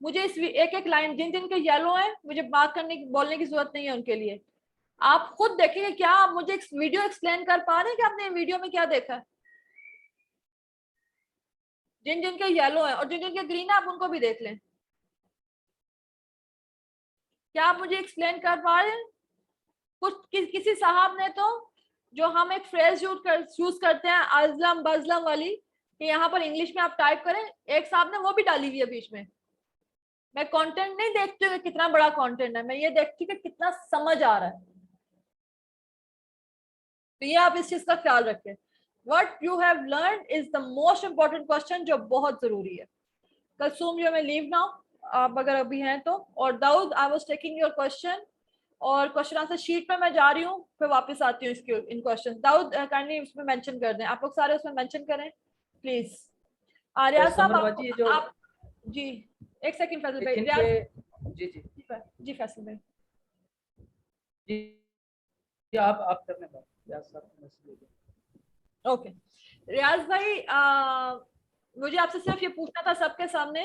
मुझे इस एक लाइन जिन जिन के येलो है मुझे बात करने की बोलने की जरूरत नहीं है उनके लिए। आप खुद देखेंगे क्या आप मुझे वीडियो एक्सप्लेन कर पा रहे हैं कि आपने वीडियो में क्या देखा है? जिन जिन के येलो है और जिन जिन के ग्रीन है आप उनको भी देख लें। क्या आप मुझे एक्सप्लेन कर पा रहे हैं? किसी साहब ने तो जो हम एक फ्रेज यूज करते हैं अजलम बजलम वाली कि यहाँ पर इंग्लिश में आप टाइप करें, एक साहब ने वो भी डाली हुई है बीच में। मैं कंटेंट नहीं देखती हूँ कितना बड़ा कंटेंट है, मैं ये देखती हूँ कि कितना समझ आ रहा है। तो ये आप इस चीज का ख्याल रखें। What you have learned is the most important question, जो बहुत जरूरी है। Kulsoom you may leave now, आप अगर अभी हैं तो। और Dawood, I was taking your question और क्वेश्चन आंसर शीट पे मैं जा रही हूँ, फिर वापस आती हूँ इसके इन क्वेश्चन। दाऊद काइंडली उसमें मेंशन कर दें, आप लोग सारे उसमें मेंशन करें प्लीज। रियाज साहब आप जी एक सेकंड फैसल भाई। जी फैसल भाई जी आप करने बाद रियाज साहब। ओके रियाज भाई, मुझे आपसे सिर्फ ये पूछना था सबके सामने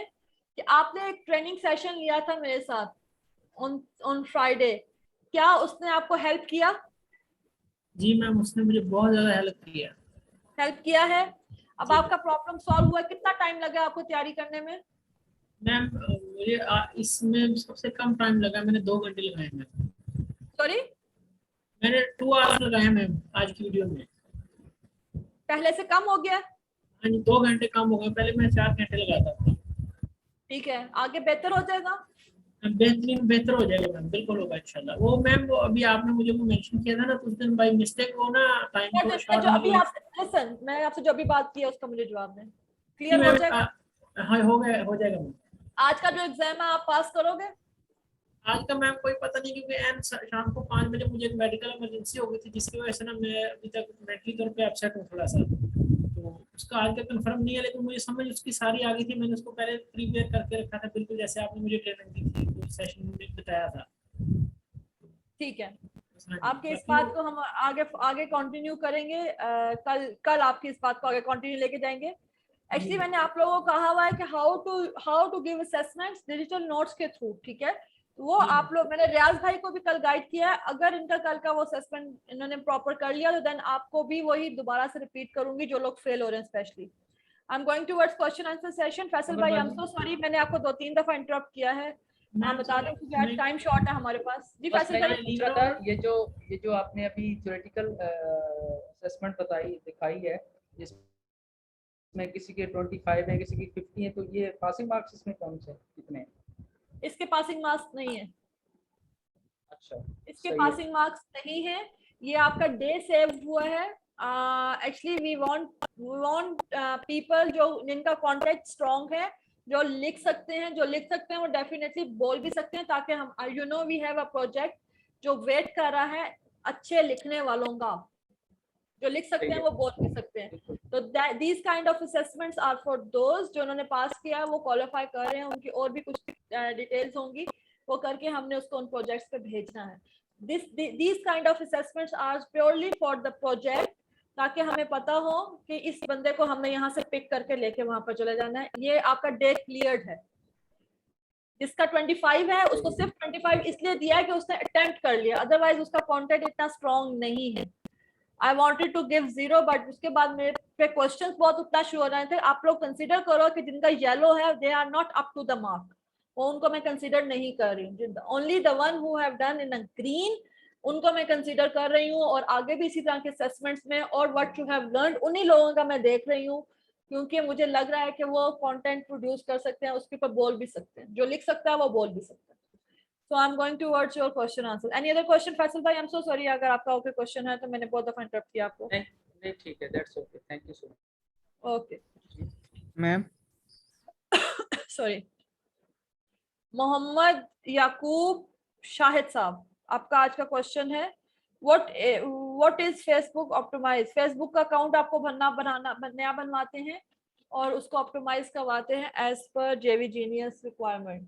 कि आपने एक ट्रेनिंग सेशन लिया था मेरे साथ ऑन फ्राइडे, क्या उसने आपको हेल्प किया? जी मैम, उसने मुझे बहुत ज्यादा हेल्प किया है। अब आपका प्रॉब्लम सॉल्व हुआ, कितना टाइम लगा आपको तैयारी करने में? मैम मुझे इसमें सबसे कम टाइम लगा, मैंने 2 घंटे लगाए मैम। सॉरी, मैंने 2 आवर्स लगाए मैम आज की वीडियो में। पहले से कम हो गया? हाँ जी, 2 घंटे कम हो गए, पहले मैं 4 घंटे लगाता था। ठीक है, आगे बेहतर हो जाएगा? बेहतर हो जाएगा मैम, बिल्कुल होगा इंशाल्लाह। वो मैम वो अभी आपने मुझे वो मेंशन किया था ना कुछ दिन बाय मिस्टेक, वो ना टाइम को शॉर्ट अभी आप लिसन, मैं आपसे जो भी बात की है उसका मुझे जवाब दें। क्लियर हो जाएगा? हाँ हो जाएगा मैम। आज का जो एग्जाम है आप पास करोगे? आज का मैम कोई पता नहीं, क्योंकि शाम को 5 बजे मुझे एक मेडिकल इमरजेंसी हो गई थी, जिसकी वजह से ना मैं अभी तक मेंटली तौर पे अपसेट हूँ थोड़ा सा। तो उसका आज का कंफर्म नहीं है, लेकिन मुझे समझ उसकी सारी आ गई थी। मैंने उसको पहले प्रीपेयर करके रखा था, बिल्कुल जैसे आपने मुझे ट्रेनिंग दी थी, सेशन में बताया था। ठीक है, आपके इस बात को हम आगे कंटिन्यू करेंगे। कल आपकी इस बात को आगे कंटिन्यू लेके जाएंगे। एक्चुअली मैंने आप लोगों को कहा हुआ है कि how to give assessments digital notes के थ्रू। ठीक है, वो आप लोग, मैंने रियाज भाई को भी कल गाइड किया है, अगर इनका कल का वो असेसमेंट इन्होंने प्रॉपर कर लिया तो देन आपको भी वही दोबारा से रिपीट करूंगी जो लोग फेल हो रहे हैं specially. I am going towards question answer session. Faisal भाई, आई एम सो सॉरी, मैंने आपको 2-3 दफा इंटरप्ट किया है। आप बता दें क्योंकि आज टाइम शॉर्ट है हमारे पास। जी बस फैसल मैं भाई, ये पूछ रहा था, ये जो आपने अभी थ्योरेटिकल असेसमेंट दिखाई है, जिसमें किसी के 25 है, किसी के 50 है, तो ये पासिंग मार्क्स इसमें कौन से कितने हैं? इसके पासिंग मार्क्स नहीं है। अच्छा, इसके पासिंग मार्क्स नहीं है, ये आपका डे सेव हुआ है। एक्चुअली वी वांट पीपल जो जिनका कॉन्टेक्ट स्ट्रॉन्ग है, जो लिख सकते हैं वो डेफिनेटली बोल भी सकते हैं, ताकि हम वी हैव अ प्रोजेक्ट जो वेट कर रहा है अच्छे लिखने वालों का, जो लिख सकते हैं वो बोल भी सकते हैं। तो these kind of assessments are for those जो उन्होंने पास किया है, वो क्वालिफाई कर रहे हैं, उनकी और भी कुछ डिटेल्स होंगी, वो करके हमने उसको उन प्रोजेक्ट्स पे भेजना है। these kind of assessments are purely for the project, ताकि हमें पता हो कि इस बंदे को हमने यहाँ से पिक करके लेके वहां पर चले जाना है। ये आपका डे क्लियर्ड है। जिसका 25 है उसको सिर्फ 25 इसलिए दिया है कि उसने अटेम्प्ट कर लिया, अदरवाइज उसका कंटेंट इतना स्ट्रॉन्ग नहीं है। I wanted to give 0, but उसके बाद मेरे पे क्वेश्चंस बहुत उतना शुरू हो रहे थे। आप लोग कंसिडर करो कि जिनका येलो है they are not up to the mark, वो उनको मैं कंसीडर नहीं कर रही हूँ। Only the one who have done in a green, उनको मैं कंसीडर कर रही हूँ, और आगे भी इसी तरह के असेसमेंट्स में और व्हाट यू हैव लर्नड उन्हीं लोगों का मैं देख रही हूँ, क्योंकि मुझे लग रहा है कि वो कंटेंट प्रोड्यूस कर सकते हैं, उसके ऊपर बोल भी सकते हैं, जो लिख सकता है वो बोल भी सकता है। So I'm going towards your question answer. Any other question, Faisal भाई? I'm so sorry अगर आपका कोई क्वेश्चन है तो मैंने बहुत दफा इंटरप्ट किया आपको। नहीं ठीक है, that's okay, thank you so much. Okay ma'am, sorry. Mohammad Yakub Shahid sahab, आपका आज का क्वेश्चन है what is Facebook optimize. Facebook का अकाउंट आपको नया बनवाते हैं और उसको ऑप्टिमाइज करवाते हैं एज पर जेवी जीनियस रिक्वायरमेंट,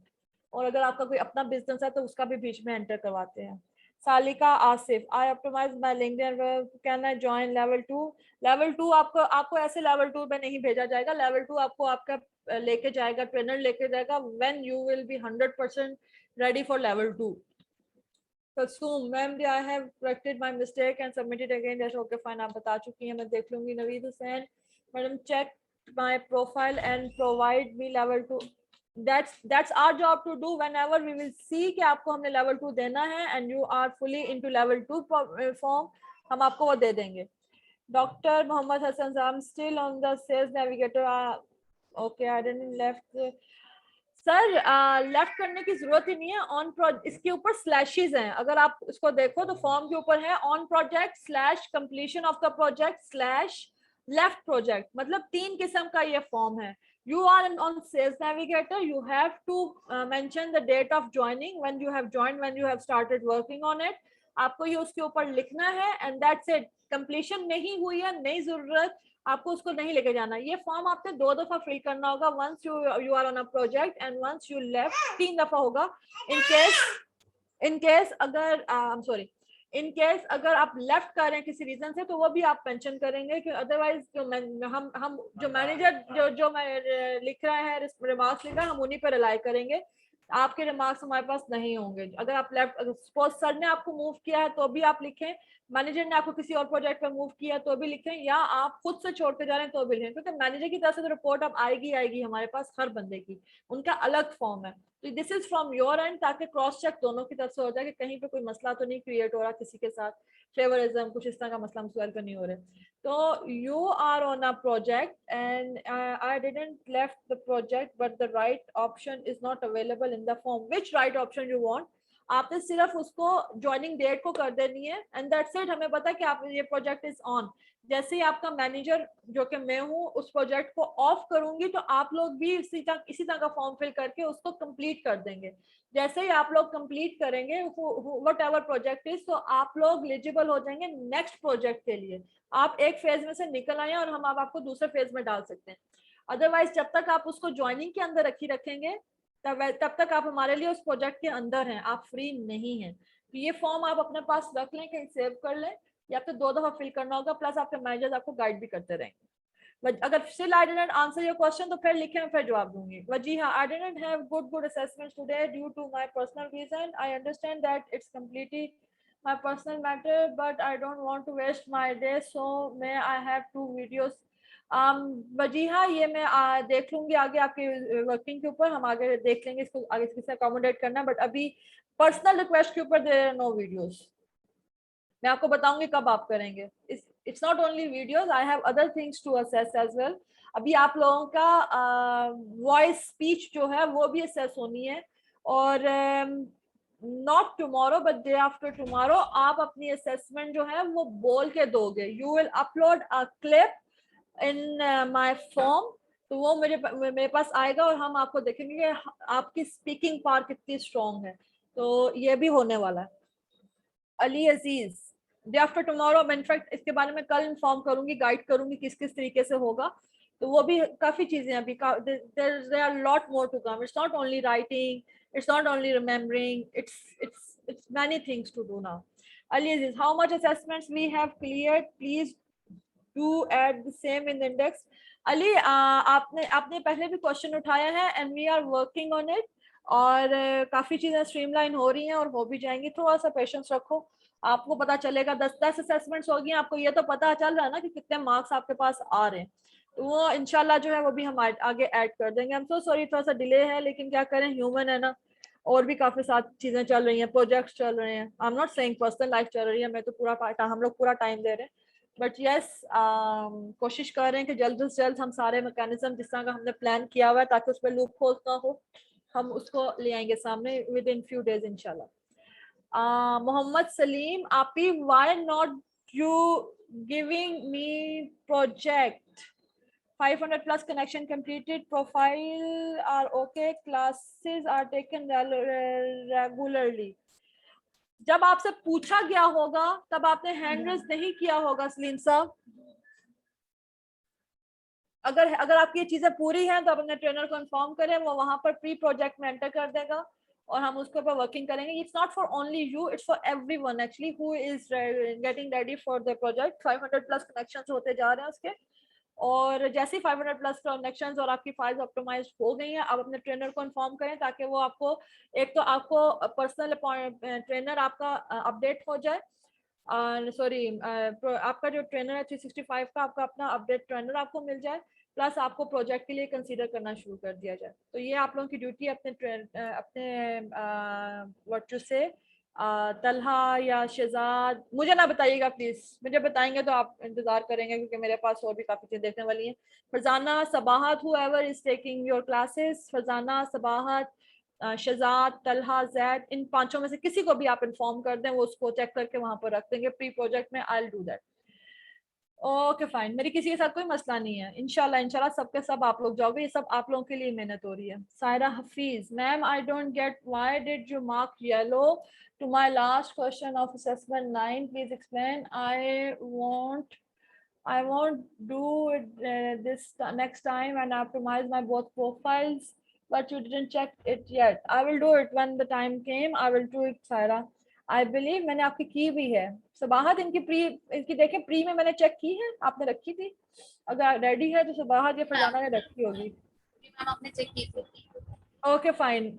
और अगर आपका कोई अपना बिजनेस है तो उसका भी बीच में एंटर करवाते हैं। Salika Asif, I optimize my LinkedIn, can I join level 2। Level 2 आपको ऐसे लेवल 2 में नहीं भेजा जाएगा। लेवल 2 आपको आपका लेके जाएगा, ट्रेनर लेके जाएगा when you will be 100% ready for level 2। Kasum, ma'am, I have corrected my mistake and submitted again. That's okay, fine. आप बता चुकी हैं, मैं देख लूंगी। Naveed Hussain, madam, check my profile and provide me level 2. That's our job to do whenever we will see कि आपको हमने level 2 देना है and you are fully into level 2 form, हम आपको वो दे देंगे। Dr. Mohammed Hassan, I'm still on the sales navigator. Okay, I didn't left. Sir left करने की जरूरत ही नहीं है। ऑन प्रोजेक्ट, इसके ऊपर स्लैशेस हैं, अगर आप इसको देखो तो फॉर्म के ऊपर है on project slash completion of the project slash left project, मतलब 3 किस्म का ये फॉर्म है। You are on Sales Navigator, you have to mention the date of joining, when you have joined, when you have started working on it, आपको ये उसके ऊपर लिखना है एंड दैट्स इट। कंप्लीशन नहीं हुई है, नहीं जरूरत, आपको उसको नहीं लेके जाना। ये फॉर्म आपने 2 दफा फिल करना होगा, once you are on a project and once you left, 3 दफा होगा। इन केस अगर आप लेफ्ट कर रहे हैं किसी रीजन से तो वो भी आप मेंशन करेंगे, कि अदरवाइज हम जो मैनेजर जो लिख रहा है रिमार्क्स लिख रहा है, हम उन्हीं पर रिलाई करेंगे, आपके रिमार्क्स हमारे पास नहीं होंगे। अगर आप लेफ्ट, सपोज सर ने आपको मूव किया है तो भी आप लिखें, मैनेजर ने आपको किसी और प्रोजेक्ट पर मूव किया तो भी लिखें, या आप खुद से छोड़ के जा रहे हैं तो भी लिखें, क्योंकि मैनेजर की तरफ से तो रिपोर्ट अब आएगी हमारे पास हर बंदे की, उनका अलग फॉर्म है। तो this is from your and, ताकि क्रॉस चेक दोनों की तरफ से हो जाए कि कहीं पे कोई मसला तो नहीं क्रिएट हो रहा किसी के साथ, फेवरिज्म कुछ इस तरह का मसला मसला तो नहीं हो रहे। तो you are on a project and I didn't left the project but the right option is not available in the form. Which right option you want? आपने सिर्फ उसको ज्वाइनिंग डेट को कर देनी है एंड दैट्स इट। हमें पता है कि आप ये प्रोजेक्ट इज ऑन। जैसे ही आपका मैनेजर, जो कि मैं हूँ, उस प्रोजेक्ट को ऑफ करूंगी तो आप लोग भी इसी तरह का फॉर्म फिल करके उसको कंप्लीट कर देंगे। जैसे ही आप लोग कंप्लीट करेंगे वट एवर प्रोजेक्ट इज, तो आप लोग एलिजिबल हो जाएंगे नेक्स्ट प्रोजेक्ट के लिए। आप एक फेज में से निकल आए और हम आपको दूसरे फेज में डाल सकते हैं। अदरवाइज जब तक आप उसको ज्वाइनिंग के अंदर रखेंगे तब तक आप हमारे लिए उस प्रोजेक्ट के अंदर हैं, आप फ्री नहीं हैं। तो ये फॉर्म आप अपने पास रख लें, कहीं सेव कर लें, या फिर 2 दफा फिल करना होगा, प्लस आपके मैनेजर्स आपको गाइड भी करते रहेंगे। बट अगर still I didn't answer your question तो फिर लिखें, मैं फिर जवाब दूंगी। Wajiha, I didn't have good assessments today due to my personal reason. I understand that it's completely my personal matter but I don't want to waste my day so may I have 2 videos. Wajiha, ये मैं देख लूंगी आगे आपके वर्किंग के ऊपर, हम आगे देख लेंगे इसको आगे किसे अकोमोडेट करना, बट अभी पर्सनल रिक्वेस्ट के ऊपर देयर आर नो वीडियोस। मैं आपको बताऊंगी कब आप करेंगे। It's not only videos, I have other things to assess as well. अभी आप लोगों का वॉइस स्पीच जो है वो भी असेस होनी है, और not tomorrow but day after tomorrow आप अपनी असेसमेंट जो है वो बोल के दोगे। You will upload a clip in my form, तो वो मेरे पास आएगा और हम आपको देखेंगे कि आपकी स्पीकिंग पावर कितनी स्ट्रॉन्ग है। तो ये भी होने वाला है। अली अजीज, डे आफ्टर टुमारो, मैं इनफैक्ट इसके बारे में कल इन्फॉर्म करूंगी, गाइड करूंगी किस किस तरीके से होगा। तो वो भी काफी चीजें अभी there are lot more to come. It's not only writing, it's not only remembering, it's many things to do now. Ali Aziz, how much assessments we have cleared? Please do add the same in the index. Ali, आपने पहले भी क्वेश्चन उठाया है and we are working on it, और काफी चीजें स्ट्रीमलाइन हो रही हैं और हो भी जाएंगी। थोड़ा सा पेशेंस रखो, आपको पता चलेगा। 10 असेसमेंट्स होगी, आपको ये तो पता चल रहा है ना कि कितने मार्क्स आपके पास आ रहे हैं, तो वो इंशाल्लाह जो है वो भी हम आगे ऐड कर देंगे। आई एम सो सॉरी, थोड़ा सा डिले है, लेकिन क्या करें, ह्यूमन है ना, और भी काफी साथ चीजें चल रही हैं, प्रोजेक्ट्स चल रहे हैं। आई am not saying personal life चल रही है, मैं तो हम लोग पूरा टाइम दे रहे हैं, बट यस कोशिश कर रहे हैं कि जल्द से जल्द हम सारे मैकेनिज्म जिस तरह का हमने प्लान किया हुआ है, ताकि उस पर लूप होल ना हो, हम उसको ले आएंगे सामने विद इन फ्यू डेज इंशाल्लाह। मोहम्मद सलीम, आपी, why not you giving me project? 500 plus connection completed, profile are okay, classes are taken regularly. जब आपसे पूछा गया होगा तब आपने हैंड रेज नहीं किया होगा सलीम साहब। अगर आपकी ये चीजें पूरी हैं तो आप अपने ट्रेनर को इन्फॉर्म करें, वो वहां पर प्री प्रोजेक्ट में एंटर कर देगा और हम उसके ऊपर वर्किंग करेंगे। It's not for only you, it's for everyone actually who is getting ready for the project. 500 plus connections होते जा रहे हैं उसके, और जैसे 500 प्लस कनेक्शंस और आपकी फाइल्स ऑप्टिमाइज हो गई हैं, आप अपने ट्रेनर को इन्फॉर्म करें ताकि वो आपको एक तो आपको पर्सनल ट्रेनर आपका अपडेट हो जाए। सॉरी, आपका जो ट्रेनर है 365 का, आपका अपना अपडेट ट्रेनर आपको मिल जाए, प्लस आपको प्रोजेक्ट के लिए कंसीडर करना शुरू कर दिया जाए। तो ये आप लोगों की ड्यूटी अपने वर्चू से तलहा या शहजाद, मुझे ना बताइएगा प्लीज, मुझे बताएंगे तो आप इंतजार करेंगे क्योंकि मेरे पास और भी काफी चीजें देखने वाली हैं। Farzana, Sabahat, whoever is taking your classes, Farzana, Sabahat, Shahzad, Talha, Zaid, इन पांचों में से किसी को भी आप इन्फॉर्म कर दें, वो उसको चेक करके वहां पर रख देंगे प्री प्रोजेक्ट में। I will do that. Okay fine, मेरी किसी के साथ कोई मसला नहीं है। इंशाल्लाह सबके सब आप लोग जाओगे, ये सब आप लोगों के लिए मेहनत हो रही है। Saira Hafeez, ma'am I don't get why did you mark yellow to my last question of assessment 9, please explain. I won't do it this next time and optimize my both profiles, but you didn't check it yet. I will do it when the time came. I will do it, Saira. I believe मैंने आपकी की भी है। सबाहत, इनकी देखें, प्री में मैंने चेक की है, आपने रखी थी। अगर रेडी है तो सबाहत या फरजाना ने रखी होगी। मैम आपने चेक की थी। ओके फाइन,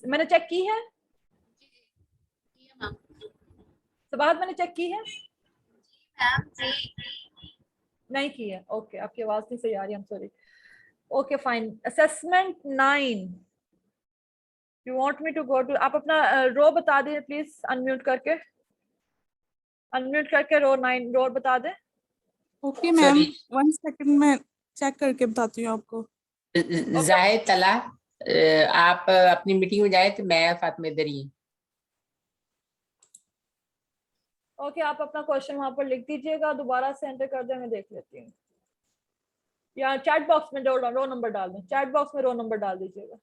मैंने चेक की है। सबाहत मैंने चेक की है। नहीं की है। ओके, आपकी आवाज नहीं सही आ रही, I am sorry. Okay fine, assessment 9, you want me to go to, आप अपना रो बता दें प्लीज, अनम्यूट करके रो 9 रो बता दें। ओके मैम, 1 सेकंड में चेक करके बताती हूँ आपको। जाहिद, तला, आप अपनी मीटिंग में जाए तो मैं फातिमा इधर ही। ओके, आप अपना क्वेश्चन वहां पर लिख दीजिएगा, दोबारा से एंटर कर दें, मैं देख लेती हूँ। या चैट बॉक्स में रो नंबर डाल दें, चैट बॉक्स में रो नंबर डाल दीजिएगा,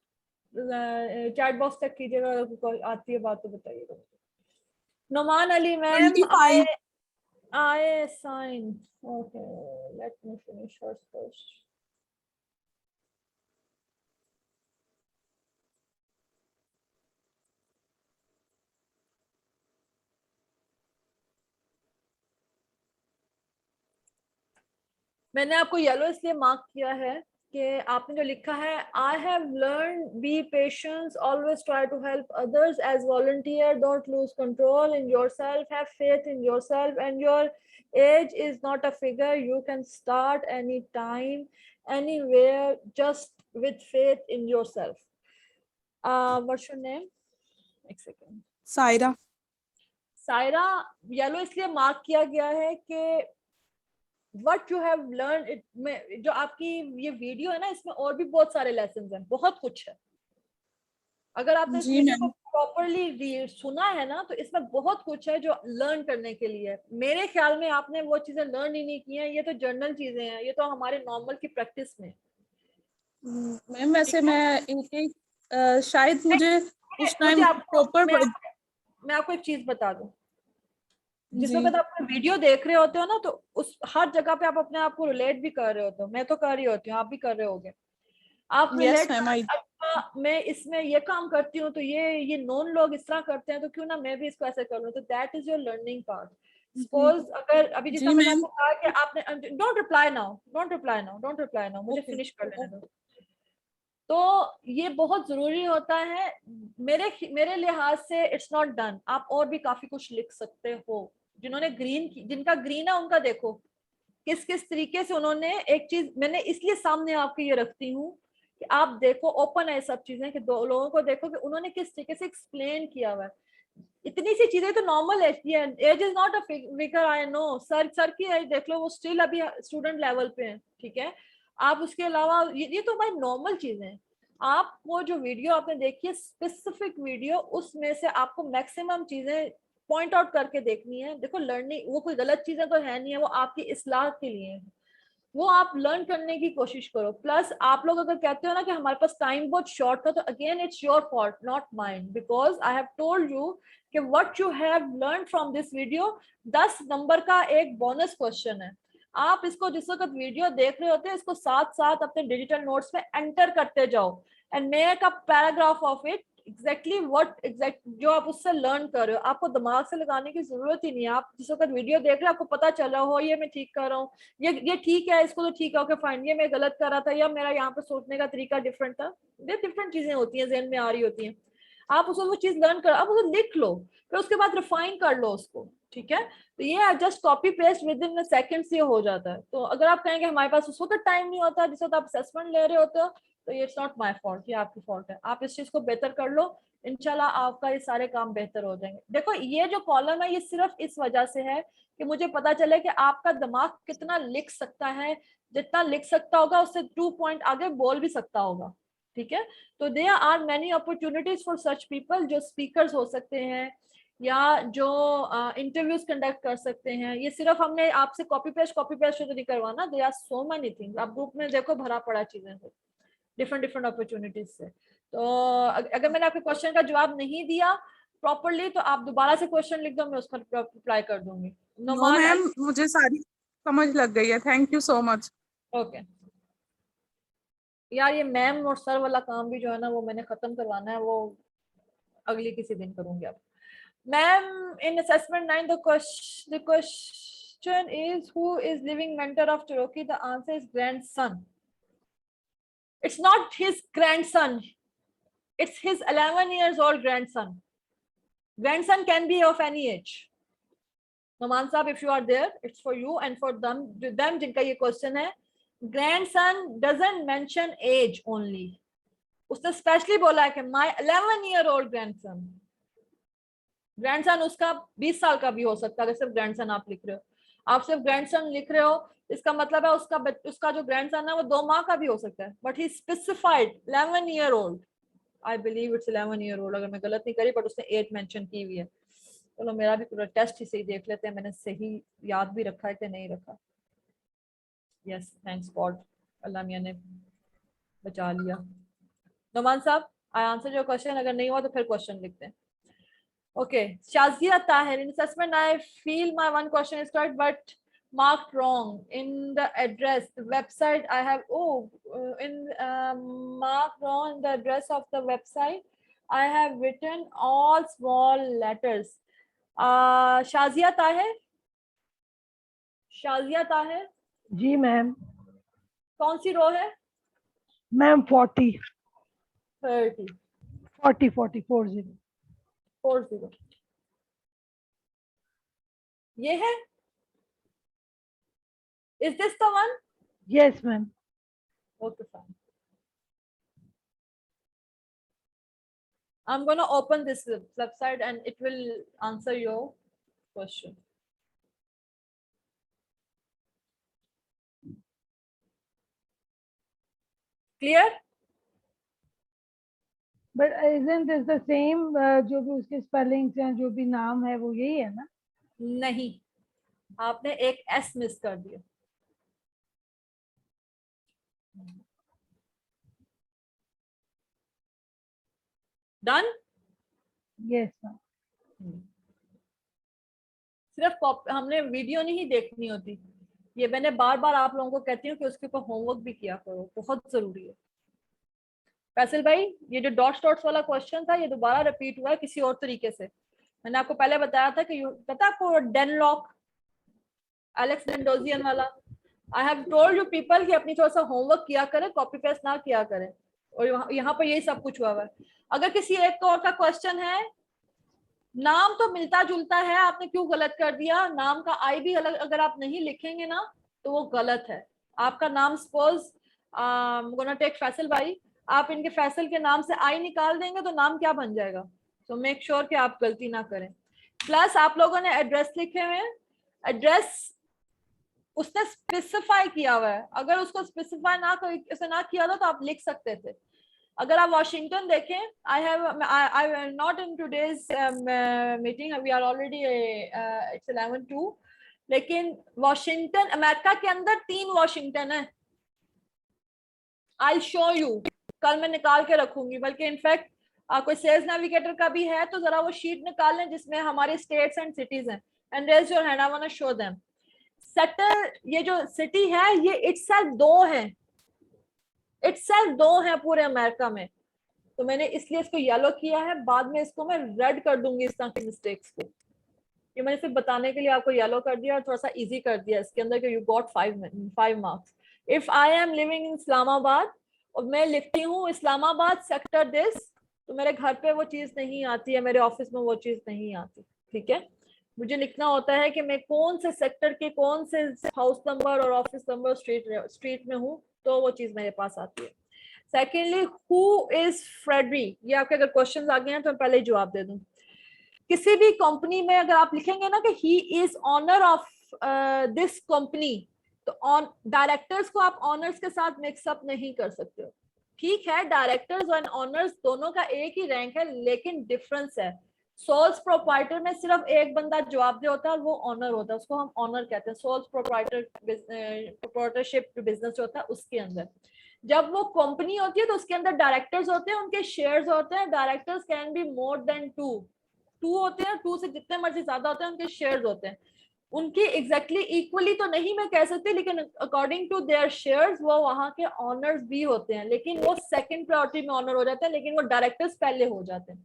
चैट बॉक्स चेक कीजिएगा, अगर कोई आती है बात तो बताइएगा। Numan Ali ma'am, I sign. Okay, let me finish hers first. मैंने आपको येलो इसलिए मार्क किया है कि आपने जो लिखा है, I have learn be patience, always try to help others as volunteer, don't lose control in yourself, have faith in yourself and your age is not a figure, you can start any time anywhere just with faith in yourself. What's your name? एक सेकंड। सायरा। सायरा, येलो इसलिए मार्क किया गया है कि what you have learned it में जो आपकी ये वीडियो है ना, इसमें और भी बहुत सारे लेसन्स हैं, बहुत कुछ है। अगर आपने इस वीडियो को प्रॉपरली सुना है ना, तो इसमें बहुत कुछ है जो लर्न करने के लिए है। मेरे ख्याल में आपने वो चीजें लर्न ही नहीं की हैं, ये तो जर्नल चीजें हैं, ये तो हमारे नॉर्मल की प्रैक्टिस में। मैम वैसे मैं शायद मुझे उस टाइम प्रॉपर मैं आपको एक चीज बता दूं, जिस वक्त आप वीडियो देख रहे होते हो ना, तो उस हर जगह पे आप अपने आप को रिलेट भी कर रहे होते हो। मैं तो कर रही होती हूँ, आप भी कर रहे होगे। आप रिलेट अच्छा, मैं इसमें ये काम करती हूँ तो ये नॉन लोग इस तरह करते हैं, तो क्यों ना मैं भी इसको ऐसे कर लूँ। तो that is your learning part. Suppose अगर अभी जिस मैंने आपको कहा कि आपने डोंट रिप्लाई नाउ, मुझे फिनिश कर लेने दो। तो ये बहुत जरूरी होता है मेरे लिहाज से। इट्स नॉट डन, आप और भी काफी कुछ लिख सकते हो। जिनका ग्रीन है उनका देखो किस किस तरीके से उन्होंने एक चीज, मैंने इसलिए सामने आपके ये रखती हूँ कि आप देखो, ओपन है सब चीजें, कि दो लोगों को देखो कि उन्होंने किस तरीके से एक्सप्लेन किया हुआ है। इतनी सी चीजें तो नॉर्मल है। Age is not a figure, I know. Sir की एज देख लो, वो स्टिल अभी स्टूडेंट लेवल पे है, ठीक है। आप उसके अलावा ये तो भाई नॉर्मल चीजें हैं। आपको जो वीडियो आपने देखी है, स्पेसिफिक वीडियो, उसमें से आपको मैक्सिमम चीजें पॉइंट आउट करके देखनी है। देखो लर्निंग वो कोई गलत चीजें तो है नहीं है, वो आपकी इस्लाह के लिए है, वो आप लर्न करने की कोशिश करो। प्लस आप लोग अगर कहते हो ना कि हमारे पास टाइम बहुत शॉर्ट था, तो again it's your fault not mind, because I have told you कि what you have learn from this video 10 number का एक बोनस क्वेश्चन है। आप इसको जिस वक्त वीडियो देख रहे होते हैं, इसको साथ साथ अपने डिजिटल नोट्स में एंटर करते जाओ and make a paragraph of it, exactly जो आप उससे लर्न कर रहे हो। आपको दिमाग से लगाने की जरूरत ही नहीं है। आप जिस वक्त वीडियो देख रहे हो, आपको पता चल रहा हो ये मैं ठीक कर रहा हूँ, ये ठीक है, इसको तो ठीक है, ओके फाइन, ये मैं गलत कर रहा था, या मेरा यहाँ पे सोचने का तरीका डिफरेंट था। ये डिफरेंट चीजें होती हैं, जहन में आ रही होती हैं। आप उसको वो चीज लर्न कर, आप उसको लिख लो, फिर उसके बाद रिफाइन कर लो उसको, ठीक है। तो ये just copy paste with in seconds ये हो जाता है। तो अगर आप कहेंगे हमारे पास उस वक्त टाइम नहीं होता जिस वक्त आप असेसमेंट ले रहे होते हो, तो ये इट्स नॉट माय फॉल्ट, ये आपकी फॉल्ट है। आप इस चीज को बेहतर कर लो, इंशाल्लाह आपका ये सारे काम बेहतर हो जाएंगे। देखो ये जो कॉलम है, ये सिर्फ इस वजह से है कि मुझे पता चले कि आपका दिमाग कितना लिख सकता है। जितना लिख सकता होगा उससे 2 पॉइंट आगे बोल भी सकता होगा, ठीक है। तो there are many opportunities for such people, जो स्पीकर्स हो सकते हैं या जो इंटरव्यूज कंडक्ट कर सकते हैं। ये सिर्फ हमने आपसे कॉपी पेस्ट तो नहीं करवाना। There are so many things. आप ग्रुप में देखो, भरा पड़ा चीजें से, डिफरेंट अपॉर्चुनिटीज से। तो अगर मैंने आपके क्वेश्चन का जवाब नहीं दिया प्रॉपरली, तो आप दोबारा से क्वेश्चन लिख दो, मैं उसका रिप्लाई कर दूंगी। नो मैम, मुझे सारी समझ लग गई है, thank you so much. Okay यार, ये मैम और सर वाला काम भी जो है ना, वो मैंने खत्म करवाना है, वो अगली किसी दिन करूंगी। अब ma'am, in assessment 9 the question is, who is living mentor of Cherokee? The answer is grandson. It's not his grandson, it's his 11 years old grandson. Grandson can be of any age. Noman Saab, if you are there, it's for you and for them jinka ye question hai. Grandson doesn't mention age only. उसने स्पेशली बोला है कि my 11-year-old grandson. ग्रैंडसन उसका 20 साल का भी हो सकता है। अगर सिर्फ ग्रैंडसन आप लिख रहे हो, आप सिर्फ ग्रैंडसन लिख रहे हो, इसका मतलब है उसका जो ग्रैंडसन है वो 2 माह का भी हो सकता है। But he specified 11-year-old, I believe it's 11-year-old, अगर मैं गलत नहीं करी, बट उसने 8 मेंशन की हुई है। चलो मेरा भी पूरा टेस्ट ही सही देख लेते हैं, मैंने सही याद भी रखा है कि नहीं रखा। यस, थैंक्स गॉड, अल्लाह मियां ने बचा लिया। नोमान साहब, आई आंसर योर क्वेश्चन। अगर नहीं हुआ तो फिर क्वेश्चन लिखते हैं। Okay, Shazia Tahir, in assessment I feel my one question is correct but marked wrong in the address, the website I have, marked wrong in the address of the website. I have written all small letters. Shazia Tahir, ji ma'am. कौन सी रो है? मैम 40 30 40 40 40 40 ये है? Is this the one? Yes ma'am. Okay, fine. I'm going to open this website and it will answer your question. Clear? But isn't this the same? जो भी उसके स्पेलिंग्स हैं, जो भी नाम है, वो यही है ना? नहीं, आपने एक S मिस कर दिया। Done? Yes ma'am. सिर्फ हमने वीडियो नहीं देखनी होती, ये मैंने बार बार आप लोगों को कहती हूँ कि उसके ऊपर होमवर्क भी किया करो, बहुत जरूरी है। फैसल भाई, ये जो डॉट्स डॉट्स वाला क्वेश्चन था, ये दोबारा रिपीट हुआ है किसी और तरीके से। मैंने आपको पहले बताया था कि पता आपको डेनलॉक, एलेक्स मेंडोजियन वाला। आई हैव टोल्ड यू पीपल कि अपनी थोड़ा सा होमवर्क किया करें, कॉपी पेस्ट ना किया करें। और यहाँ पर यही सब कुछ हुआ है। अगर किसी एक और का क्वेश्चन है, नाम तो मिलता जुलता है, आपने क्यों गलत कर दिया? नाम का आई भी अलग अगर आप नहीं लिखेंगे ना तो वो गलत है। आपका नाम सपोज गोना टेक फैसल भाई, आप इनके फैसल के नाम से आई निकाल देंगे तो नाम क्या बन जाएगा? तो मेक श्योर कि आप गलती ना करें। प्लस आप लोगों ने एड्रेस लिखे हुए हैं, एड्रेस उसने स्पेसिफाई किया हुआ है। अगर उसको स्पेसिफाई ना किया था तो आप लिख सकते थे। अगर आप वॉशिंगटन देखें, I not in today's meeting, we are already it's 11:02, लेकिन वॉशिंगटन अमेरिका के अंदर 3 वॉशिंगटन है। I'll show you, कल मैं निकाल के रखूंगी। बल्कि इनफैक्ट कोई सेल्स नेविगेटर का भी है तो जरा वो शीट निकाल लें जिसमें हमारे स्टेट्स एंड सिटीज हैं। And raise your hand, I want to show them. Settle, ये जो सिटी है ये इटसेल्फ 2 है, इटसेल्फ 2 है पूरे अमेरिका में। तो मैंने इसलिए इसको येलो किया है, बाद में इसको मैं रेड कर दूंगी इस तरह की मिस्टेक्स को। ये मैंने सिर्फ बताने के लिए आपको येलो कर दिया और थोड़ा सा इजी कर दिया इसके अंदर कि you got 5 marks. If I am living in Islamabad और मैं लिखती हूँ इस्लामाबाद सेक्टर दिस, तो मेरे घर पे वो चीज नहीं आती है, मेरे ऑफिस में वो चीज नहीं आती। ठीक है, मुझे लिखना होता है कि मैं कौन से सेक्टर के कौन से हाउस नंबर और ऑफिस नंबर स्ट्रीट में हूँ, तो वो चीज मेरे पास आती है। सेकेंडली, हु इज फ्रेडरी, ये आपके अगर क्वेश्चन आ गए हैं तो मैं पहले ही जवाब दे दूं। किसी भी कंपनी में अगर आप लिखेंगे ना कि he is owner of this company, तो डायरेक्टर्स को आप ऑनर्स के साथ मिक्सअप नहीं कर सकते हो। ठीक है, डायरेक्टर्स और ऑनर्स दोनों का एक ही रैंक है, लेकिन डिफरेंस है। सोल्स प्रोप्राइटर में सिर्फ एक बंदा जवाबदेह होता है और वो ऑनर होता है, उसको हम ऑनर कहते हैं। सोल्स प्रोप्राइटरशिप बिजनेस जो होता है उसके अंदर, जब वो कंपनी होती है तो उसके अंदर डायरेक्टर्स होते हैं, उनके शेयर्स होते हैं। Directors can be more than 2 होते हैं, 2 से जितने मर्जी ज्यादा होते हैं उनके शेयर्स होते हैं। उनकी एग्जैक्टली इक्वली तो नहीं मैं कह सकती, लेकिन अकॉर्डिंग टू देयर शेयर्स वो वहां के ऑनर्स भी होते हैं, लेकिन वो सेकंड प्रायोरिटी में ऑनर हो जाते हैं, लेकिन वो डायरेक्टर्स पहले हो जाते हैं।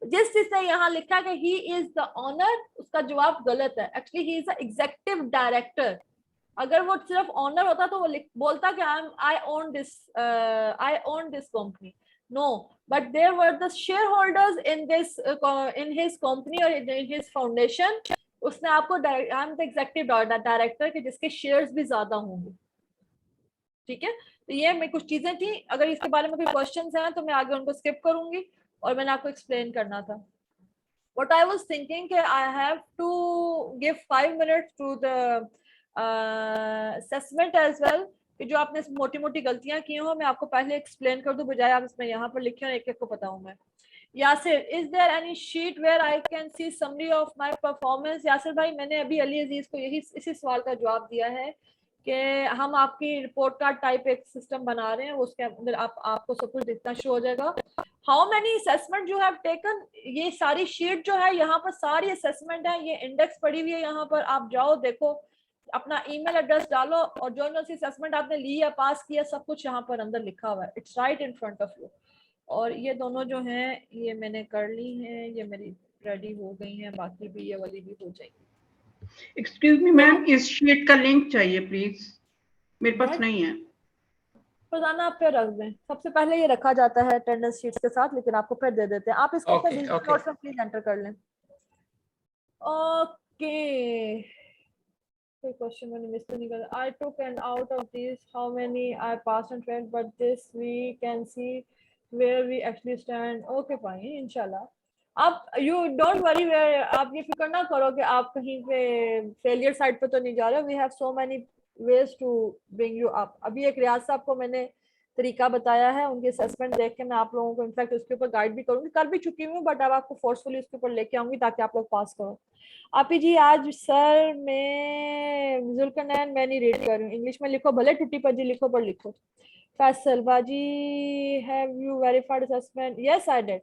जिस चीज से यहाँ लिखा कि ही इज द ऑनर, उसका जवाब गलत है। Actually he is the executive director. अगर वो सिर्फ ऑनर होता तो वो बोलता कि I own this company. No, but there were the shareholders in this in his company और इन हिज फाउंडेशन। उसने आपको I am the executive director के जिसके शेयर्स भी ज्यादा होंगे। ठीक है, तो ये मैं कुछ चीजें थी। अगर इसके बारे में कोई क्वेश्चंस हैं तो मैं आगे उनको स्किप करूंगी और मैंने आपको एक्सप्लेन करना था। What I was thinking कि I have to give 5 minutes to the assessment as well, कि जो आपने मोटी मोटी गलतियां की हो मैं आपको पहले एक्सप्लेन कर दूं, बजाय आप इसमें यहाँ पर लिखे और एक एक को बताऊं मैं। Yasir, is there any sheet where I can see summary of my performance? Yasir भाई, मैंने अभी अली अजीज को इसी सवाल का जवाब दिया है कि हम आपकी रिपोर्ट कार्ड टाइप एक सिस्टम बना रहे हैं, उसके अंदर आपको सब कुछ दिखना शुरू हो जाएगा। How many assessment you have taken, ये सारी शीट जो है यहाँ पर सारी असेसमेंट है, ये इंडेक्स पड़ी हुई है यहाँ पर। आप जाओ देखो, अपना ईमेल एड्रेस डालो और जो असेसमेंट आपने ली है, पास किया, सब कुछ यहाँ पर अंदर लिखा हुआ है। It's right in front of you. और ये दोनों जो हैं ये मैंने कर ली हैं, ये मेरी रेडी हो गई हैं, बाकी भी ये वाली भी हो जाएगी। एक्सक्यूज मी मैम, इस शीट का लिंक चाहिए प्लीज। मेरे पास नहीं है। रोजाना आप पे रख दें, सबसे पहले ये रखा जाता है अटेंडेंस शीट्स के साथ, लेकिन आपको फिर दे देते हैं। आप इसको अपने डिजिटल नोट्स में प्लीज एंटर कर लें। ओके, कोई क्वेश्चन मैंने मिस तो नहीं करा। I took and out of these how many I passed and failed, but this we can see where we actually stand. Okay fine, इंशाल्लाह। आप you don't worry, where आप ये फिक्र ना करो कि आप कहीं पे फेलियर साइड पे तो नहीं जा रहे। We have so many ways to bring you up। अभी एक रियाज साहब को मैंने तरीका बताया है, उनके असेसमेंट देख के मैं आप लोगों को इनफैक्ट उसके ऊपर गाइड भी करूंगी, कर भी चुकी हूँ, बट अब आपको फोर्सफुली उसके ऊपर लेके आऊंगी ताकि आप लोग पास करो। आपी जी आज सर मैं जुल्कनैन मैं नहीं रीड कर रही हूँ, इंग्लिश में लिखो, भले टूटी पजी लिखो पर लिखो। फैसल बाजी have you verified assessment? Yes I did.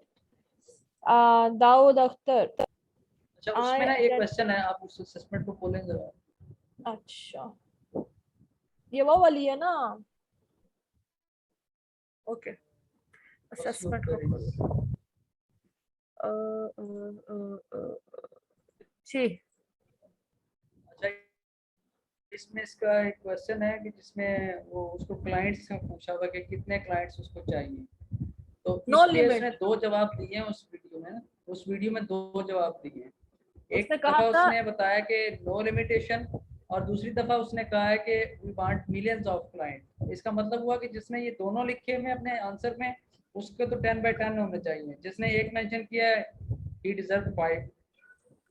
Daud Akhtar, अच्छा उसमें ना एक क्वेश्चन है, आप उस असेसमेंट को खोलें जरा। अच्छा ये वो वाली है ना, ओके असेसमेंट जी। अच्छा इसमें इसका एक क्वेश्चन है कि जिसमें वो उसको क्लाइंट्स से पूछा हुआ कि कितने क्लाइंट्स उसको चाहिए, तो उसने दो जवाब दिए हैं उस वीडियो में दो जवाब दिए हैं। एक दफा उसने बताया कि नो लिमिटेशन, और दूसरी दफा उसने कहा है कि we want millions of client. इसका मतलब हुआ कि जिसने ये दोनों लिखे हैं अपने आंसर में, उसके तो 10/10 होने चाहिए। जिसने एक मेंशन किया है ही डिजर्व 5।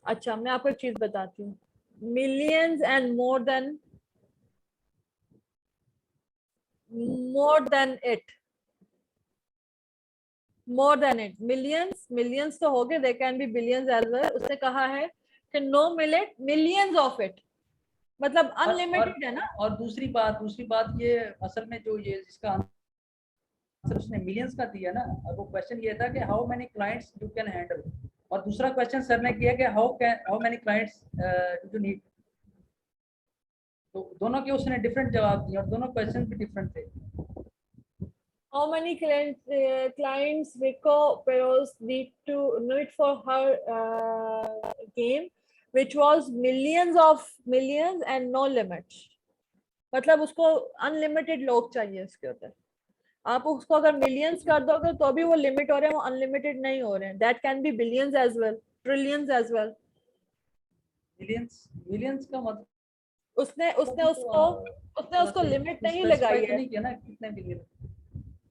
अच्छा मैं आपको एक चीज बताती हूँ, millions and more than it millions तो हो गए, they can be billions as well. उसने कहा है कि नो मिलेट मिलियंस ऑफ इट, मतलब अनलिमिटेड है ना। और दूसरी बात ये असल में जो ये जिसका आंसर उसने मिलियंस का दिया ना, वो क्वेश्चन ये था कि how many clients you can handle, और दूसरा क्वेश्चन सर ने किया कि how many clients do you need. तो दोनों के उसने डिफरेंट जवाब दिए और दोनों क्वेश्चन भी डिफरेंट थे। How many clients Rico Peros need for her game, which was millions and no limit। मतलब उसको अनलिमिटेड लोग चाहिए इसके ऊपर। आप उसको अगर मिलियंस कर दोगे तो भी वो लिमिट हो रहे हैं, वो अनलिमिटेड नहीं हो रहे हैं। That can be billions as well, trillions as well. Millions का मतलब उसने उसको लिमिट नहीं लगाई है। कितने बिलियन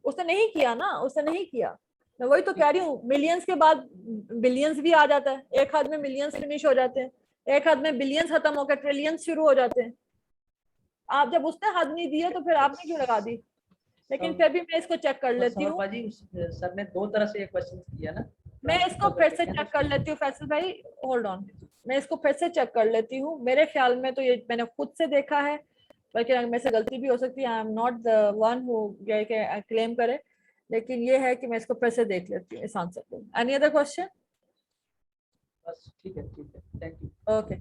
उसने नहीं किया ना, उसने नहीं किया। मैं वही तो कह रही हूँ, मिलियंस के बाद बिलियंस भी आ जाता है, एक हाथ में मिलियंस फिनिश हो जाते हैं, एक हाथ में बिलियंस खत्म होकर ट्रिलियंस शुरू हो जाते हैं। आप जब उसने हाथ नहीं दिया तो फिर आपने क्यों लगा दी? लेकिन फिर भी मैं इसको चेक कर लेती हूँ। सर ने दो तरह से क्वेश्चन किया ना, मैं इसको फिर से चेक कर लेती हूँ। फैसल भाई होल्ड ऑन, मैं इसको फिर से चेक कर लेती हूँ। मेरे ख्याल में तो ये मैंने खुद से देखा है, बल्कि मेरे से गलती भी हो सकती है। आई am not the one who claim करे, लेकिन ये है कि मैं इसको फिर से देख लेती हूँ इस आंसर को। Any other question? बस ठीक है thank you. Okay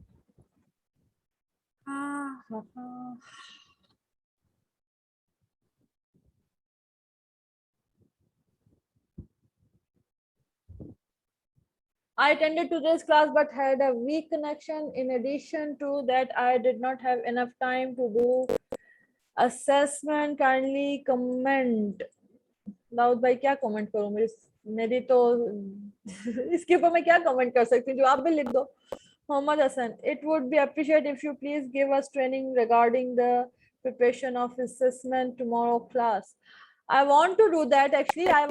I attended today's class but had a weak connection. In addition to that, I did not have enough time to do assessment. Kindly comment. Daud भाई क्या कमेंट करूं? मेरी तो इसके ऊपर मैं क्या कमेंट कर सकती हूँ? जो आप भी लिख दो। Mohammad Hasan, it would be appreciated if you please give us training regarding the preparation of assessment tomorrow class. I want to do that actually. I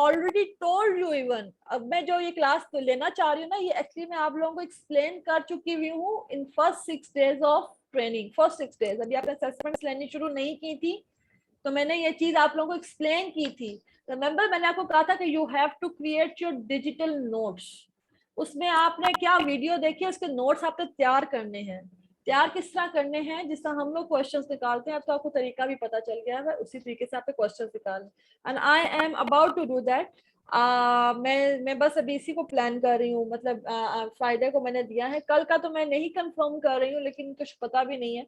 already told you even. अब मैं जो ये क्लास तो लेना चाह रही हूँ ना, ये एक्चुअली मैं आप लोगों को एक्सप्लेन कर चुकी हुई हूँ in first 6 days of training. First 6 days अभी आपने असेसमेंट्स लेनी शुरू नहीं की थी तो मैंने ये चीज आप लोगों को एक्सप्लेन की थी। रिमेंबर मैंने आपको कहा था कि you have to create your digital notes. उसमें आपने क्या वीडियो देखी, उसके नोट्स आपने तैयार करने हैं। तैयार किस तरह करने हैं? जिस तरह हम लोग क्वेश्चंस निकालते हैं, अब तो आपको तरीका भी पता चल गया है, उसी तरीके से आपने क्वेश्चंस निकालने। And I am about to do that. मैं बस अभी इसी को प्लान कर रही हूँ। मतलब फ्राइडे को मैंने दिया है, कल का तो मैं नहीं कंफर्म कर रही हूँ, लेकिन कुछ पता भी नहीं है।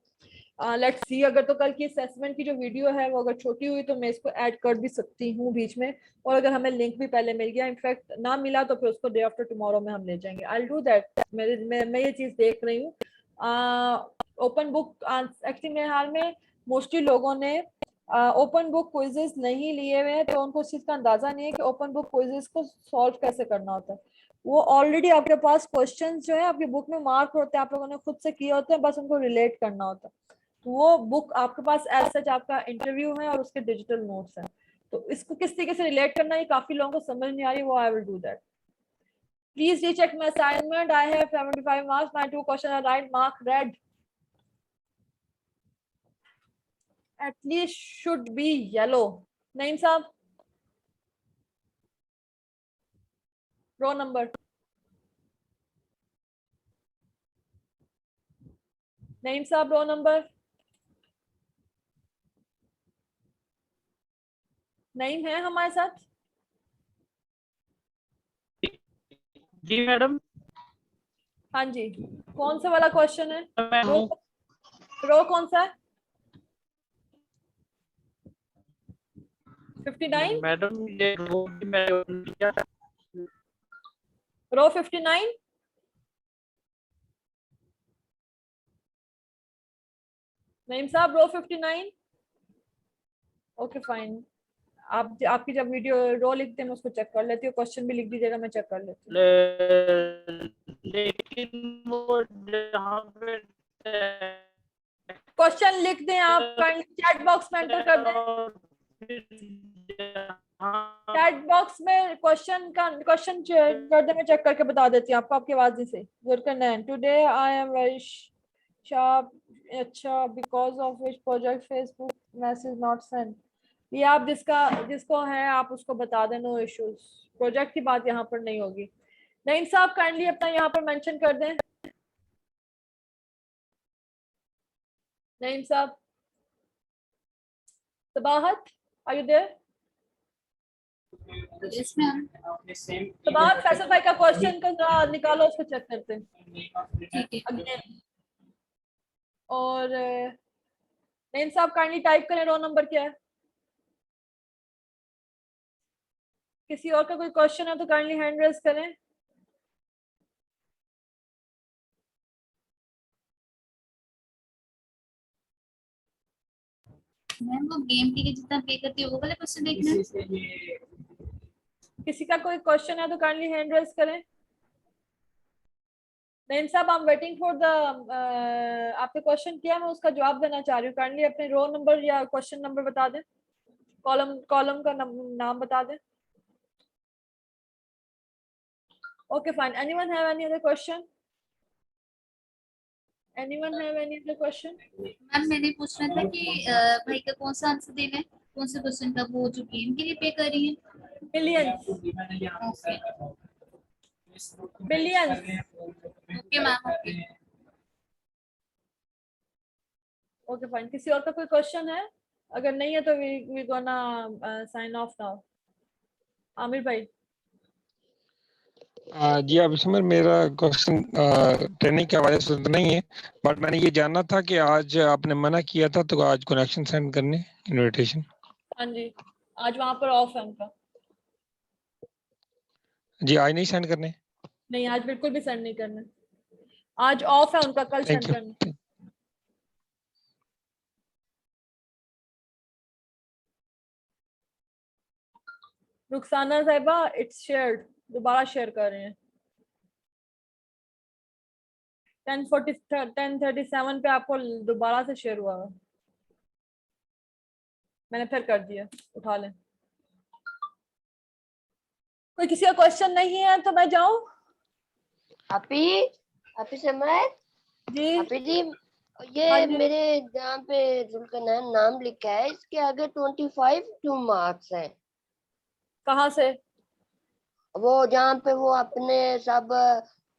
लेट्स सी, अगर तो कल की असेसमेंट की जो वीडियो है वो अगर छोटी हुई तो मैं इसको ऐड कर भी सकती हूँ बीच में, और अगर हमें लिंक भी पहले मिल गया, इनफैक्ट ना मिला तो फिर उसको डे आफ्टर टुमारो में हम ले जाएंगे। I will do that. मैं ये चीज देख रही हूँ। ओपन बुक एक्चुअली मेरे हाल में मोस्टली लोगों ने ओपन बुक क्विजेस नहीं लिए हुए हैं, तो उनको उस चीज का अंदाजा नहीं है कि ओपन बुक क्विजेस को सॉल्व कैसे करना होता है। वो ऑलरेडी आपके पास क्वेश्चंस जो है आपकी बुक में मार्क होते हैं, आप लोगों ने खुद से किए होते हैं, बस उनको रिलेट करना होता है। तो वो बुक आपके पास एज सच आपका इंटरव्यू है और उसके डिजिटल नोट्स हैं, तो इसको किस तरीके से रिलेट करना है काफी लोगों को समझ नहीं आ रही, वो I will do that. Please recheck my assignment. I have 75 marks. My 2 questions are right. Mark red. At least should be yellow. Naeem साहब. Row number. Naeem साहब row number. नईम है हमारे साथ? जी मैडम। हाँ जी, कौन सा वाला क्वेश्चन है? रो कौन सा है? 59? मैडम ये रो 59? नईम साहब रो 59? ओके फाइन, आप आपकी जब वीडियो रो लिखते हैं मैं उसको चेक कर लेती हूँ, क्वेश्चन भी लिख दीजिएगा, मैं चेक कर लेती हूँ। लेकिन वो जहाँ पे क्वेश्चन लिख दें आप, चैट बॉक्स में एंटर कर दें, चैट बॉक्स में क्वेश्चन कर दे, मैं चेक करके बता देती हूँ आपको, आपकी आवाज नहीं सही। Gurkanain, today I am very sharp, अच्छा, because of which project Facebook message not send. ये आप जिसको है आप उसको बता दें, नो इश्यूज, प्रोजेक्ट की बात यहाँ पर नहीं होगी। नईम साहब काइंडली अपना यहाँ पर मेंशन कर दें। नईम साहब, Sabahat, are you there? Yes ma'am. Sabahat, specify का क्वेश्चन का निकालो, उसको चेक करते हैं अगेन। और नईम साहब काइंडली टाइप करें रो नंबर क्या है। किसी और का कोई क्वेश्चन है तो काइंडली हैंड रेज करें। मैम वो गेम के लिए जितना पे करती है वो वाला क्वेश्चन देखना है। किसी का कोई क्वेश्चन है तो काइंडली हैंड रेज करें। नईम साहब, आई एम वेटिंग फॉर द, आपने क्वेश्चन किया, मैं उसका जवाब देना चाह रही हूँ, काइंडली अपने रो नंबर या क्वेश्चन नंबर बता दें, कॉलम का नाम बता दें। Okay, fine. Anyone have any other question? Anyone have any other question? Ma'am मैंने पूछना था कि भाई का कौन सा आंसर देना है, कौन से क्वेश्चन का, वो जो गेम के लिए पे कर रही है। Billions. Billions. Okay ma'am, okay. Okay fine, किसी और का कोई क्वेश्चन है? अगर नहीं है तो we gonna sign off now. Aamir भाई। जी अभी समझ, मेरा क्वेश्चन ट्रेनिंग के हवाले से तो नहीं है, बट मैंने ये जानना था कि आज आपने मना किया था तो आज कनेक्शन सेंड करने इनविटेशन। हाँ जी, आज वहाँ पर ऑफ है उनका। जी आज नहीं सेंड करने? नहीं, आज बिल्कुल भी सेंड नहीं करना, आज ऑफ है उनका, कल सेंड करना। रुखसाना साहिबा, इट्स शेयर्ड, दोबारा शेयर कर रहे हैं। 10:37 पे आपको दोबारा से शेयर हुआ है, मैंने फिर कर दिया, उठा लें। कोई किसी का क्वेश्चन नहीं है तो मैं जाऊं? आपी समझ जी। आपी जी, ये मेरे जहाँ पे जुल्कनैन नाम लिखा है, इसके आगे 25 मार्क्स हैं। कहाँ से? वो जहाँ पे वो अपने सब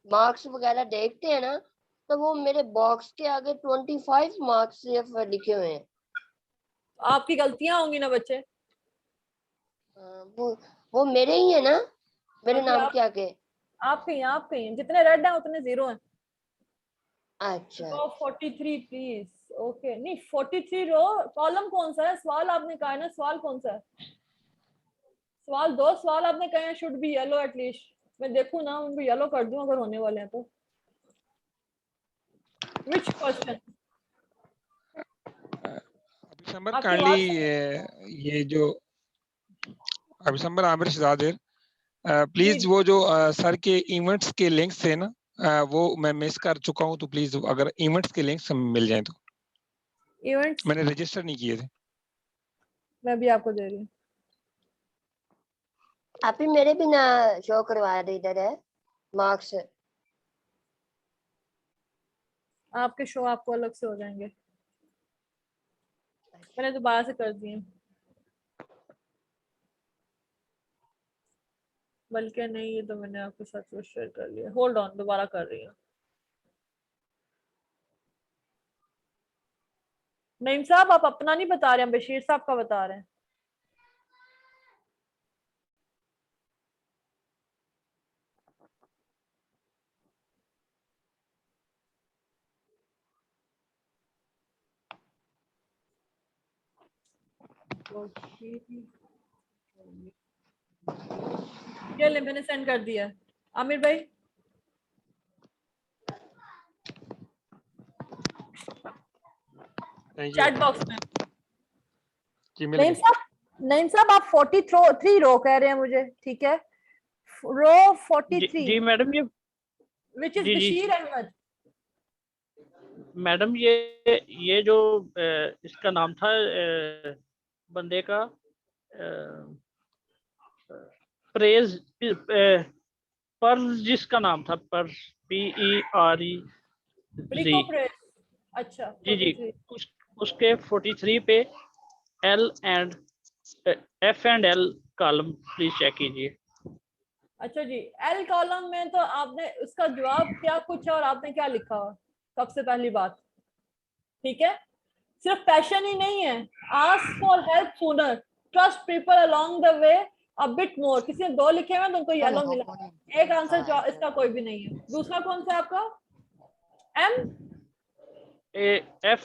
मार्क्स वगैरह देखते हैं ना, तो वो मेरे बॉक्स के आगे 25 मार्क्स सिर्फ लिखे हुए हैं। आपकी गलतियां होंगी ना बच्चे। वो मेरे ही है ना, मेरे नाम के आगे। आपके ही, जितने रेड हैं उतने जीरो हैं। अच्छा। तो 43 प्लीज। ओके, नहीं 43 रो, कॉलम कौन सा है? सवाल आपने कहा है ना, सवाल कौन सा है? सवाल दो सवाल आपने कहे हैं, शुड बी येलो एटलीस्ट। मैं देखूं ना, उनको येलो कर दूं अगर होने वाले हैं तो। Which question? अभिसंबर आपकी काइंडली ये जो अभिसंबर आमिर शहजादेर प्लीज जी। वो जो सर के इवेंट्स के लिंक्स थे ना वो मैं मिस कर चुका हूँ, तो प्लीज अगर इवेंट्स के लिंक्स मिल जाएं तो। इवेंट्स मैंने रजिस्टर नहीं किए थे। मैं भी आपको दे रही हूँ। आप ही मेरे भी ना शो करवा दे इधर है मार्क्स। आपके शो आपको अलग से हो जाएंगे, मैंने दोबारा से कर दिए, बल्कि नहीं ये तो मैंने आपके साथ वो शेयर कर लिया। होल्ड ऑन, दोबारा कर रही हूँ। नईम साहब आप अपना नहीं बता रहे हैं, बशीर साहब का बता रहे हैं। ये ले मैंने सेंड कर दिया। आमिर भाई चैट बॉक्स में। नईम साहब आप 43 रो कह रहे हैं मुझे, ठीक है? रो 43 जी मैडम, ये विच इज जी, जी। बशीर अहमद। मैडम ये जो इसका नाम था बंदे का प्रेज पर्स, जिसका नाम था पर्स, PERE। प्रिको प्रेस। अच्छा जी जी 43। उसके 43 पे F and L column please check कीजिए। अच्छा जी, एल कॉलम में तो आपने उसका जवाब क्या कुछ है और आपने क्या लिखा हुआ? सबसे पहली बात, ठीक है? सिर्फ पैशन ही नहीं है, ask for help sooner, trust people along the way, a bit more. किसी ने 2 लिखे हुए तो उनको येलो मिला, एक आंसर इसका कोई भी नहीं है। दूसरा कौन सा आपका? M F